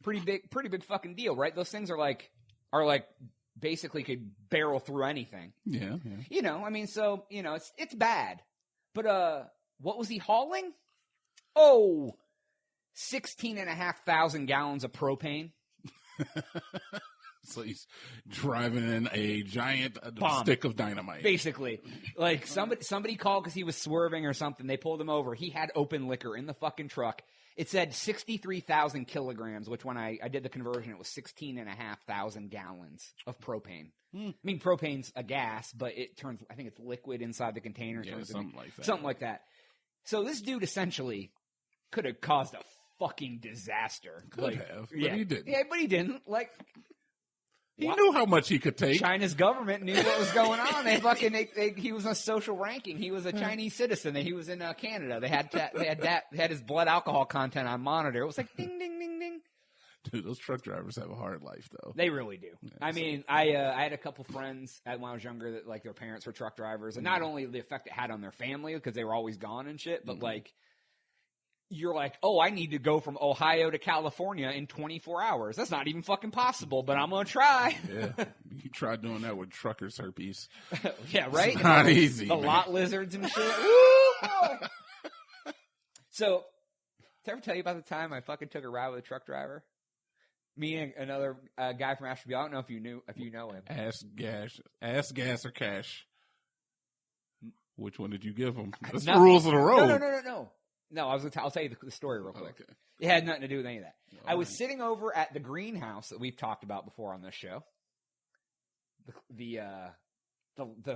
Pretty big fucking deal, right? Those things are like basically could barrel through anything. Yeah. You know, I mean, so, you know, it's bad. But what was he hauling? 16,500 gallons of propane. So he's driving in a giant bomb. Stick of dynamite. Basically. Like somebody called because he was swerving or something. They pulled him over. He had open liquor in the fucking truck. It said 63,000 kilograms, which when I did the conversion, it was 16,500 gallons of propane. I mean, propane's a gas, but I think it's liquid inside the container. Yeah, something like that. Something like that. So this dude essentially could have caused a fucking disaster. Could have, but he didn't. Yeah, but he didn't. Like, he knew how much he could take. China's government knew what was going on. He was a social ranking. He was a Chinese citizen. He was in Canada. They had his blood alcohol content on monitor. It was like ding, ding, ding, ding. Dude, those truck drivers have a hard life, though. They really do. Yeah, I mean, I had a couple friends when I was younger that like their parents were truck drivers, and not only the effect it had on their family because they were always gone and shit, but like. You're like, I need to go from Ohio to California in 24 hours. That's not even fucking possible, but I'm going to try. Yeah. You try doing that with truckers' herpes. Yeah, right? It's not easy. The man. lot lizards and shit. So, did I ever tell you about the time I fucking took a ride with a truck driver? Me and another guy from Asheville. I don't know if you know him. Ass, gas, or cash. Which one did you give him? That's the rules of the road. No. No, I'll tell you the story real quick. Okay. It had nothing to do with any of that. All I was sitting over at the greenhouse that we've talked about before on this show. The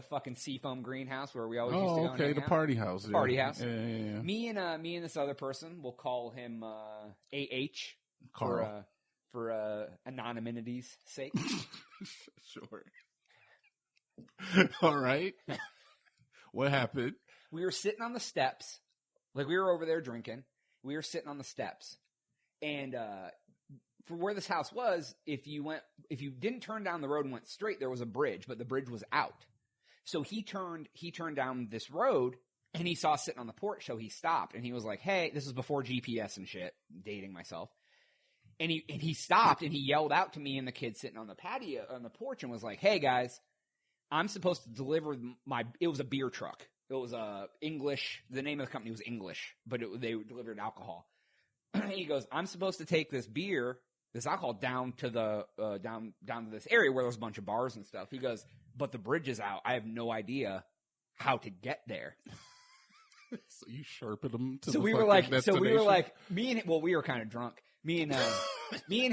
fucking seafoam greenhouse where we always used to go. Okay, the party house. Party house. Yeah. Me and this other person, we'll call him AH Carl. for anonymity's sake. Sure. All right. What happened? We were sitting on the steps. Like, we were over there drinking. We were sitting on the steps. And for where this house was, if you didn't turn down the road and went straight, there was a bridge, but the bridge was out. So he turned down this road, and he saw us sitting on the porch, so he stopped. And he was like, hey, this was before GPS and shit, dating myself. And he stopped, and he yelled out to me and the kid sitting on the patio, on the porch, and was like, hey, guys, I'm supposed to deliver it was a beer truck. It was English. The name of the company was English, but they delivered alcohol. He goes, I'm supposed to take this alcohol down to down to this area where there's a bunch of bars and stuff. He goes, but the bridge is out. I have no idea how to get there. So you sherped him to so the we fucking were like, destination? So we were like, we were kind of drunk. Me and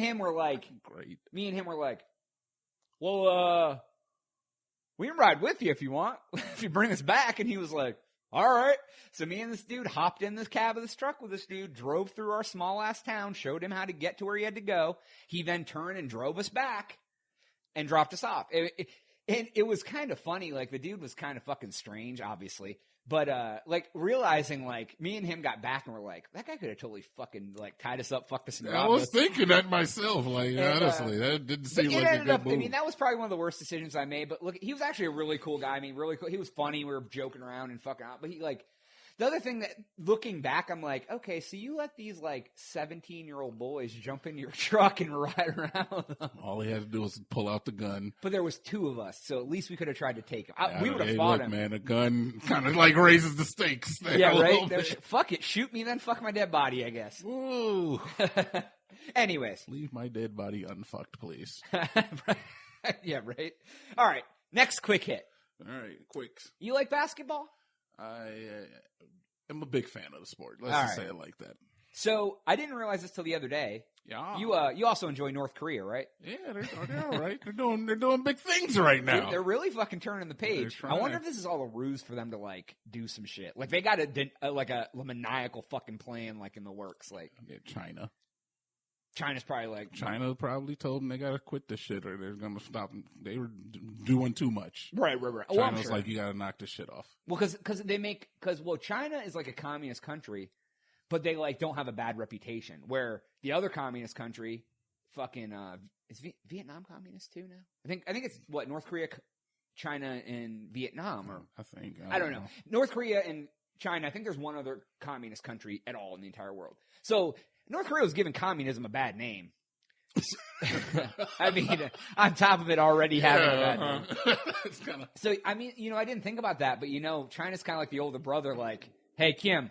him were like, great. Me and him were like, well, we can ride with you if you want, if you bring us back. And he was like, All right. So me and this dude hopped in this cab of this truck with this dude, drove through our small ass town, showed him how to get to where he had to go. He then turned and drove us back and dropped us off. And it was kind of funny. Like, the dude was kind of fucking strange, obviously. But, like, realizing, like, me and him got back and we're like, that guy could have totally fucking, like, tied us up, fucked us. I was thinking that myself. Like, honestly, that didn't seem like a good move. I mean, that was probably one of the worst decisions I made. But look, he was actually a really cool guy. I mean, really cool. He was funny. We were joking around and fucking out. But he, like, the other thing that, looking back, I'm like, okay, so you let these, like, 17-year-old boys jump into your truck and ride around with them. All he had to do was pull out the gun. But there was two of us, so at least we could have tried to take him. We would have fought him. Man, a gun kind of, like, raises the stakes there. Yeah, right? Fuck it. Shoot me, then fuck my dead body, I guess. Ooh. Anyways. Leave my dead body unfucked, please. Yeah, right? All right. Next quick hit. All right, quicks. You like basketball? I am a big fan of the sport. Let's just say it like that. So I didn't realize this till the other day. Yeah. You also enjoy North Korea, right? Yeah, they're all right. They're doing big things right now. They're really fucking turning the page. I wonder if this is all a ruse for them to, like, do some shit. Like, they got a maniacal fucking plan, like, in the works. Like, yeah, China. China's probably like... China probably told them they got to quit this shit or they're going to stop. They were doing too much. Right. China's like, you got to knock this shit off. Well, because China is like a communist country, but they, like, don't have a bad reputation. Where the other communist country, fucking, is Vietnam communist too now? I think it's, North Korea, China, and Vietnam, or... I don't know. North Korea and China, I think there's one other communist country at all in the entire world. So... North Korea was giving communism a bad name. I mean, on top of it already having a bad name. So, I mean, I didn't think about that, but, China's kind of like the older brother, like, hey, Kim,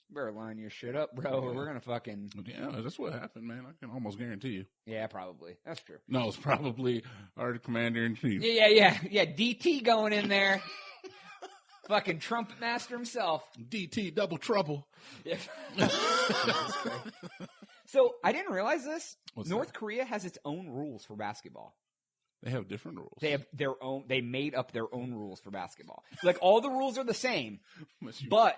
better line your shit up, bro, or we're going to fucking... Yeah, that's what happened, man. I can almost guarantee you. Yeah, probably. That's true. No, it's probably our commander-in-chief. Yeah, DT going in there. Fucking trumpet master himself. DT, double trouble. Yeah. So, I didn't realize this. What's North Korea has its own rules for basketball. They have different rules. They have their own. They made up their own rules for basketball. Like, all the rules are the same, but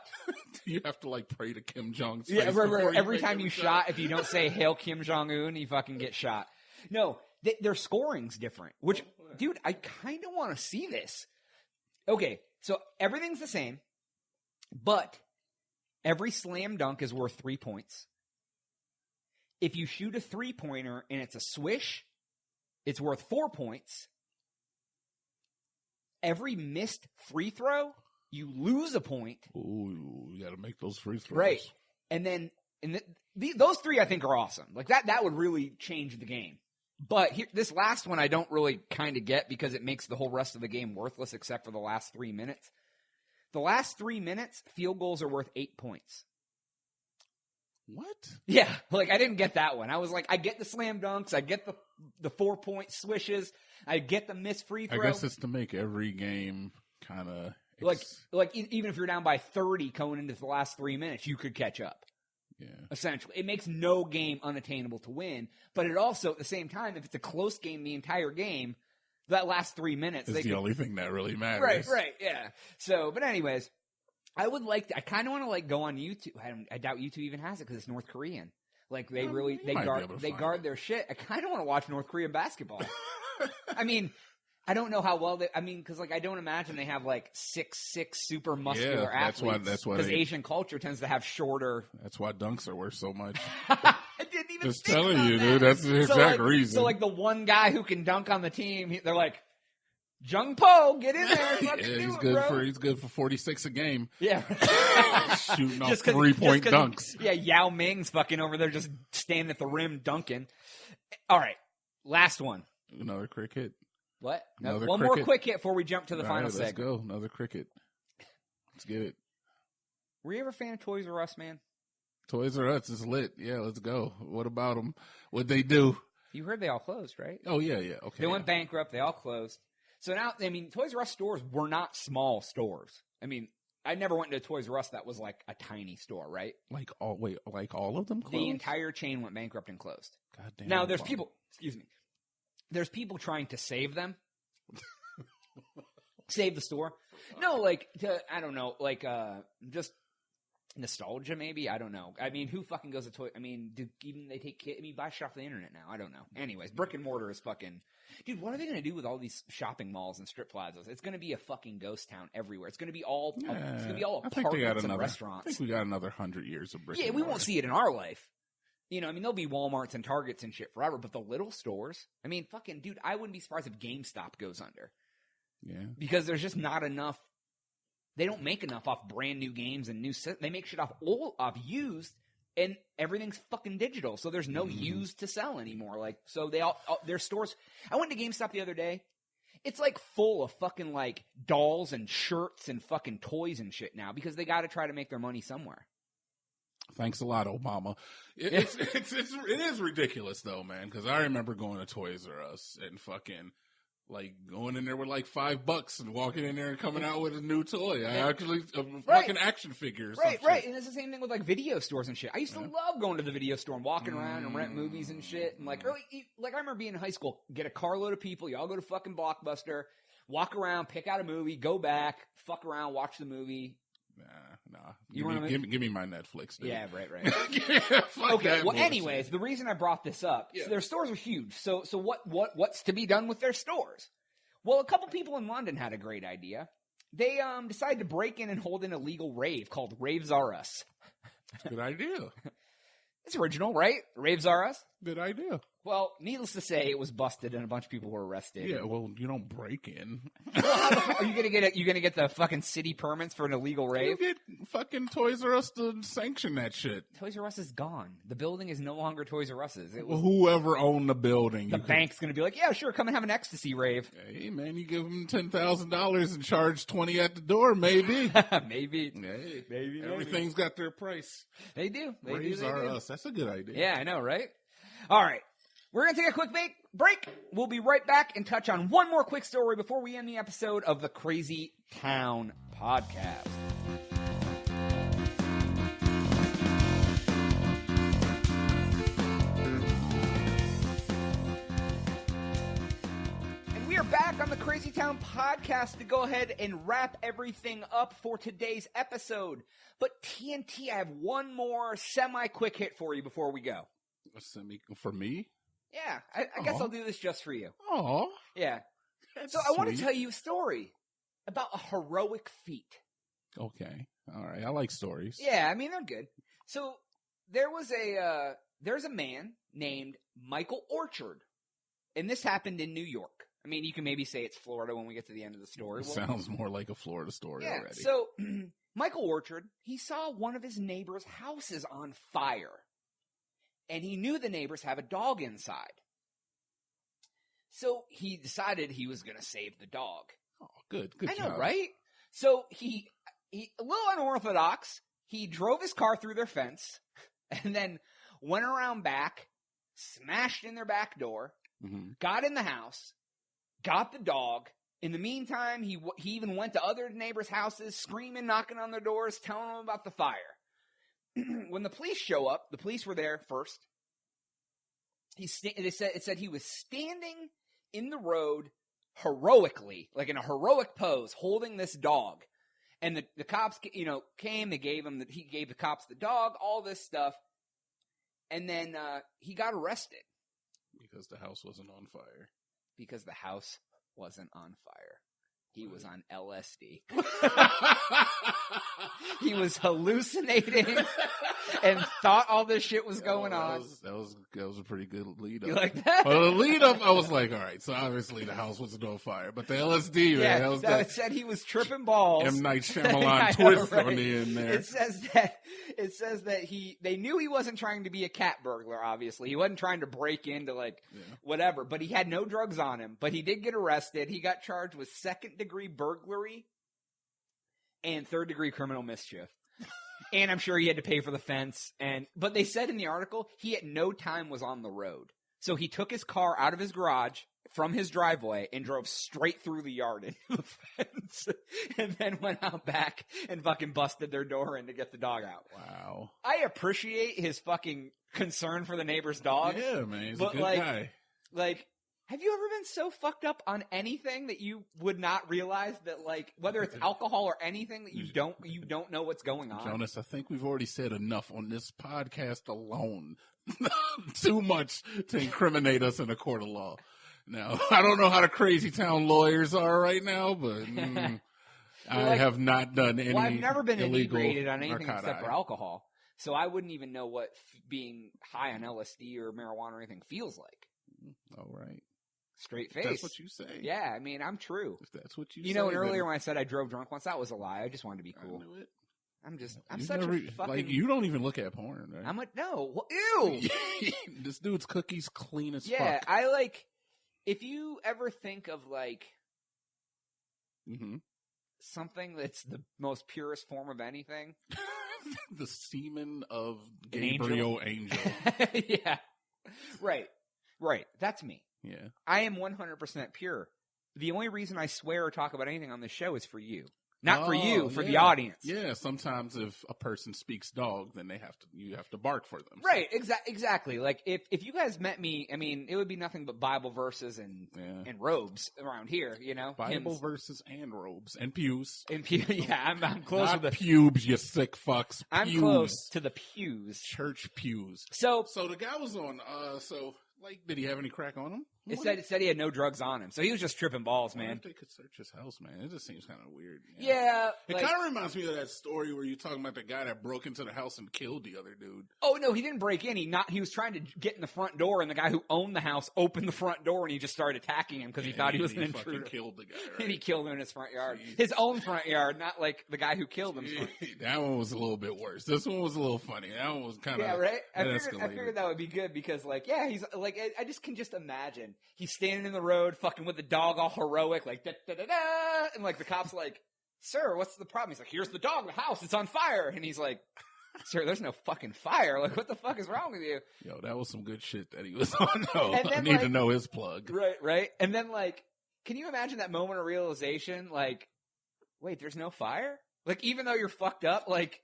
you have to, like, pray to Kim Jong's face. Yeah, right. Every time you shot, if you don't say "Hail Kim Jong Un," you fucking get shot. No, their scoring's different. Which, dude, I kind of want to see this. Okay, so everything's the same, but every slam dunk is worth 3 points. If you shoot a 3-pointer and it's a swish, it's worth 4 points. Every missed free throw, you lose a point. Ooh, you got to make those free throws. Right. And then those three I think are awesome. Like, that would really change the game. But this last one I don't really kind of get because it makes the whole rest of the game worthless except for the last 3 minutes. The last 3 minutes, field goals are worth 8 points. What? Yeah, like, I didn't get that one. I was like, I get the slam dunks, I get the 4-point swishes, I get the missed free throw. I guess it's to make every game kind of... Like, even if you're down by 30 going into the last 3 minutes, you could catch up. Yeah. Essentially. It makes no game unattainable to win, but it also, at the same time, if it's a close game the entire game, that last 3 minutes... It's the only thing that really matters. Right, yeah. So, but anyways... I kind of want to, like, go on YouTube. I doubt YouTube even has it because it's North Korean. Like, they guard their shit. I kind of want to watch North Korean basketball. I mean, I don't know how well because, like, I don't imagine they have, like, 6'6" super muscular athletes. That's why because Asian culture tends to have shorter. That's why dunks are worth so much. I didn't even Just think telling about you, that. dude. That's the exact reason. So, like, the one guy who can dunk on the team, they're like, Jung Po, get in there. He's good for 46 a game. Yeah. Shooting off 3-point dunks. Yeah, Yao Ming's fucking over there just standing at the rim dunking. All right. Last one. Another quick hit. What? One more quick hit before we jump to the final segment. Let's go. Another cricket. Let's get it. Were you ever a fan of Toys R Us, man? Toys R Us is lit. Yeah, let's go. What about them? What'd they do? You heard they all closed, right? Oh, yeah. Okay. They went bankrupt. They all closed. So now, I mean, Toys R Us stores were not small stores. I mean, I never went into a Toys R Us that was like a tiny store, right? Like all of them closed? The entire chain went bankrupt and closed. God damn. Now, there's people trying to save them. Save the store. No, like, I don't know, like, just nostalgia maybe? I don't know. I mean, who fucking goes to toy? I mean, do even they take kids? I mean, buy shit off the internet now. I don't know. Anyways, brick and mortar is fucking... Dude, what are they going to do with all these shopping malls and strip plazas? It's going to be a fucking ghost town everywhere. It's going to be all apartments and restaurants. I think we got another 100 years of brick and we mortar. won't see it in our life. You know, I mean, there'll be Walmarts and Targets and shit forever, but the little stores... I mean, fucking, dude, I wouldn't be surprised if GameStop goes under. Yeah. Because there's just not enough... They don't make enough off brand new games and new... They make shit off used, and everything's fucking digital, so there's no used to sell anymore. Like, so they all... Their stores... I went to GameStop the other day. It's, like, full of fucking, like, dolls and shirts and fucking toys and shit now, because they gotta try to make their money somewhere. Thanks a lot, Obama. It is ridiculous though, man. Because I remember going to Toys R Us and fucking like going in there with like $5 and walking in there and coming out with a new toy. I actually fucking action figures. Right. And it's the same thing with like video stores and shit. I used to love going to the video store and walking around and rent movies and shit. And like I remember being in high school, get a carload of people, y'all go to fucking Blockbuster, walk around, pick out a movie, go back, fuck around, watch the movie. Nah. Give me my Netflix, dude. Yeah, right. Okay. Well, anyways, the reason I brought this up, so their stores are huge. So what's to be done with their stores? Well, a couple people in London had a great idea. They decided to break in and hold an illegal rave called Raves R Us. Good idea. It's original, right? Raves R Us. Good idea. Well, needless to say, it was busted and a bunch of people were arrested. Yeah, well, you don't break in. Are you gonna get the fucking city permits for an illegal rave? You get fucking Toys R Us to sanction that shit. Toys R Us is gone. The building is no longer Toys R Us's. It was, whoever owned the building. The bank's gonna be like, yeah, sure, come and have an ecstasy rave. Hey, man, you give them $10,000 and charge $20 at the door, maybe. Maybe. Maybe. Everything's got their price. They do. Raves R Us. That's a good idea. Yeah, I know, right? All right. We're going to take a quick break. We'll be right back and touch on one more quick story before we end the episode of the Crazy Town Podcast. And we are back on the Crazy Town Podcast to go ahead and wrap everything up for today's episode. But TNT, I have one more semi-quick hit for you before we go. For me? Yeah, I guess I'll do this just for you. Oh, yeah. So I want to tell you a story about a heroic feat. Okay, all right. I like stories. Yeah, I mean they're good. So there's a man named Michael Orchard, and this happened in New York. I mean, you can maybe say it's Florida when we get to the end of the story. It sounds more like a Florida story already. So Michael Orchard, he saw one of his neighbors' houses on fire. And he knew the neighbors have a dog inside. So he decided he was going to save the dog. Oh, good I know, job. right? So he a little unorthodox, he drove his car through their fence and then went around back, smashed in their back door, got in the house, got the dog. In the meantime, he even went to other neighbors' houses, screaming, knocking on their doors, telling them about the fire. When the police show up, the police were there first. It said he was standing in the road heroically, like in a heroic pose, holding this dog. And the cops, came. He gave the cops the dog, all this stuff, and then he got arrested because the house wasn't on fire. Because the house wasn't on fire. He was on LSD. He was hallucinating and thought all this shit was going on. That was a pretty good lead up. You like that? Well, the lead up, I was like, all right, so obviously the house wasn't on fire, but the LSD, man, that was it said he was tripping balls. M. Night Shyamalan twist right? on the end there. It says that they knew he wasn't trying to be a cat burglar. Obviously, he wasn't trying to break into whatever. But he had no drugs on him. But he did get arrested. He got charged with second-degree burglary and third-degree criminal mischief. And I'm sure he had to pay for the fence. But they said in the article he at no time was on the road. So he took his car out of his garage from his driveway and drove straight through the yard into the fence. And then went out back and fucking busted their door in to get the dog out. Wow. I appreciate his fucking concern for the neighbor's dog. Yeah, man. He's but a good guy. Like, Have you ever been so fucked up on anything that you would not realize that, like, whether it's alcohol or anything that you don't know what's going on? Jonas, I think we've already said enough on this podcast alone. Too much to incriminate us in a court of law. Now, I don't know how the crazy town lawyers are right now, but I have not done any. Well, I've never been illegal inebriated on anything narcotic. except for alcohol, so I wouldn't even know what being high on LSD or marijuana or anything feels like. All right. Straight face. That's what you say. Yeah, I mean, I'm true. If that's what you say. You know, and earlier when I said I drove drunk once, that was a lie. I just wanted to be cool. I knew it. I'm such a fucking... Like, you don't even look at porn, right? No. Ew! This dude's cookies clean as fuck. Yeah, I like... If you ever think of, like... something that's the most purest form of anything... The semen of Gabriel Angel. Yeah. Right. That's me. Yeah. I am 100% pure. The only reason I swear or talk about anything on this show is for you. Not for you, for the audience. Yeah, sometimes if a person speaks dog, then you have to bark for them. Right, exactly. Like, if you guys met me, I mean, it would be nothing but Bible verses and robes around here, you know? Bible hymns. verses and robes and pews. Yeah, I'm close Not to the pubes, you sick fucks. I'm Pews. close to the pews. Church pews. So the guy was on, did he have any crack on him? It said he had no drugs on him, so he was just tripping balls, man. If they could search his house, man, it just seems kind of weird. Yeah, it kind of reminds me of that story where you're talking about the guy that broke into the house and killed the other dude. Oh no, he didn't break in. He was trying to get in the front door, and the guy who owned the house opened the front door, and he just started attacking him because he thought he was an intruder. Fucking killed the guy, right? And he killed him in his front yard, Jesus. his own front yard, not like the guy who killed him. That one was a little bit worse. This one was a little funny. That one was kind of right. I figured that would be good because, like, yeah, he's like, I just can just imagine he's standing in the road, fucking with the dog, all heroic, like da da da da, and like the cops like, "Sir, what's the problem?" He's like, "Here's the dog, the house, it's on fire," and he's like, "Sir, there's no fucking fire. Like, what the fuck is wrong with you?" Yo, that was some good shit that he was on. No, And then, I need to know his plug. Right. And then, like, can you imagine that moment of realization? Like, wait, there's no fire? Like, even though you're fucked up, like,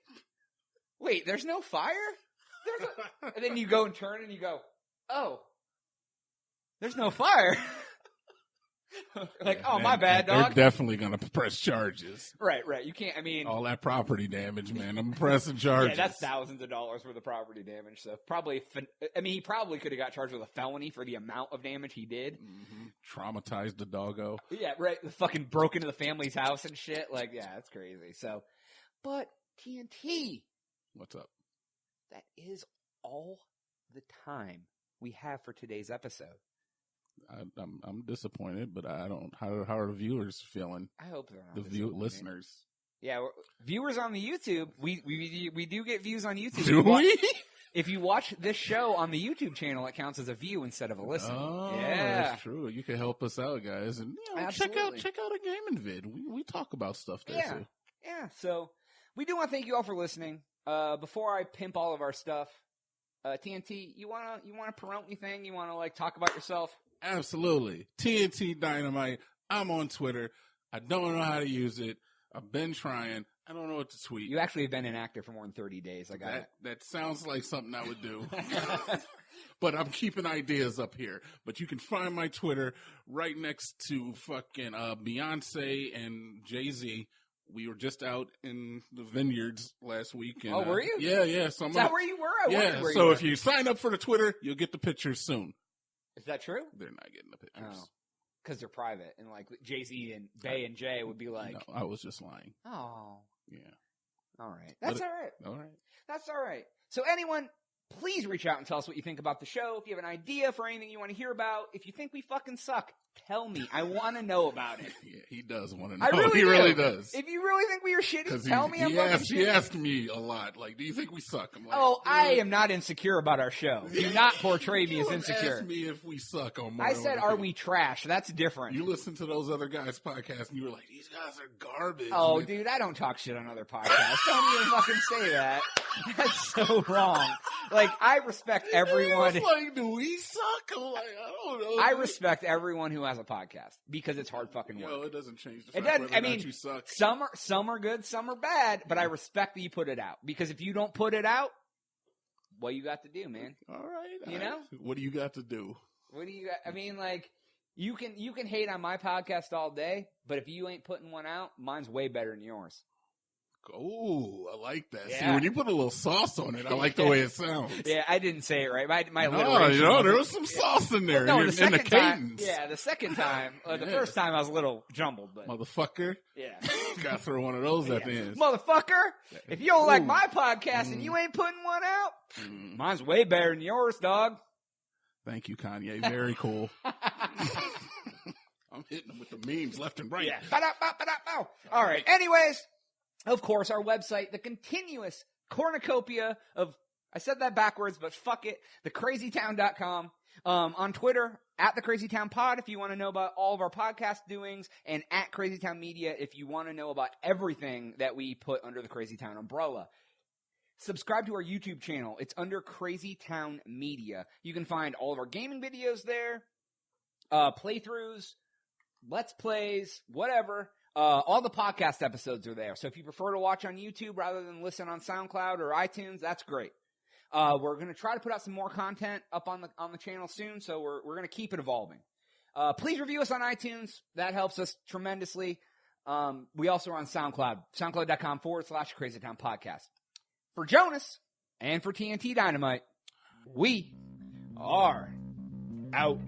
wait, there's no fire? And then you go and turn and you go, oh, there's no fire. Like, my bad, dog. They're definitely going to press charges. Right. You can't, I mean. All that property damage, man. I'm pressing charges. Yeah, that's thousands of dollars worth of property damage. So probably, he probably could have got charged with a felony for the amount of damage he did. Mm-hmm. Traumatized the doggo. Yeah, right. Fucking broke into the family's house and shit. Like, yeah, that's crazy. So, but TNT. What's up? That is all the time we have for today's episode. I'm disappointed, but I don't. How are the viewers feeling? I hope they're not. Listeners. Yeah, viewers on the YouTube. We do get views on YouTube. Do we? If you watch this show on the YouTube channel, it counts as a view instead of a listen. Oh, yeah, that's true. You can help us out, guys, and check out a gaming vid. We talk about stuff there too. Yeah. So we do want to thank you all for listening. Before I pimp all of our stuff, TNT, you wanna promote anything? You wanna talk about yourself? Absolutely. TNT Dynamite. I'm on Twitter. I don't know how to use it. I've been trying. I don't know what to tweet. You actually have been inactive for more than 30 days. I got it. That sounds like something I would do. But I'm keeping ideas up here. But you can find my Twitter right next to fucking Beyonce and Jay-Z. We were just out in the vineyards last week. And, were you? Yeah. So is that where you were? So if you sign up for the Twitter, you'll get the pictures soon. Is that true? They're not getting the pictures. Oh. Because they're private. And Jay-Z and Bay and Jay would be like. No, I was just lying. Oh. Yeah. All right. That's all right. All right. That's all right. So anyone, please reach out and tell us what you think about the show. If you have an idea for anything you want to hear about. If you think we fucking suck, tell me. I want to know about it. Yeah, he does want to know. I really he do. really does. If you really think we are shitty, tell me I'm fucking shitty. He asked me a lot. Like, do you think we suck? I'm like, I am not insecure about our show. Do not portray me as insecure. Ask me if we suck on more. I said, are we trash? That's different. You listen to those other guys' podcasts, and you were like, these guys are garbage. Oh, man. dude, I don't talk shit on other podcasts. Don't even fucking say that. That's so wrong. Like, I respect everyone. He was like, do we suck? I'm like, I don't know. I respect everyone who has a podcast because it's hard fucking work. Yo, it doesn't change the fact whether or not you suck. Some are good, some are bad, but I respect that you put it out. Because if you don't put it out, what you got to do, man? All right. You know? What do you got to do? What do you got? I mean, like, You can hate on my podcast all day, but if you ain't putting one out, mine's way better than yours. Oh, I like that. See, Yeah. when you put a little sauce on it, I like the way it sounds. Yeah, I didn't say it right. My No, alliteration there wasn't- was some sauce in there. No, in the the second time. cadence. Yeah, the second time. The Yeah. first time I was a little jumbled, but Motherfucker. yeah. Gotta throw one of those at the end. Motherfucker, if you don't like Ooh. my podcast and you ain't putting one out, mine's way better than yours, dog. Thank you, Kanye. Very cool. I'm hitting them with the memes left and right. Yeah. Ba-da-ba-ba-da-bow. All right. Anyways, of course, our website, the continuous cornucopia of, I said that backwards, but fuck it, thecrazytown.com. On Twitter, at the Crazytown Pod, if you want to know about all of our podcast doings, and at Crazytown Media, if you want to know about everything that we put under the Crazytown umbrella. Subscribe to our YouTube channel. It's under Crazytown Media. You can find all of our gaming videos there, playthroughs, Let's Plays, whatever. All the podcast episodes are there. So if you prefer to watch on YouTube rather than listen on SoundCloud or iTunes, that's great. We're going to try to put out some more content up on the channel soon, so we're going to keep it evolving. Please review us on iTunes. That helps us tremendously. We also are on SoundCloud, soundcloud.com/CrazyTown Podcast. For Jonas and for TNT Dynamite, we are out.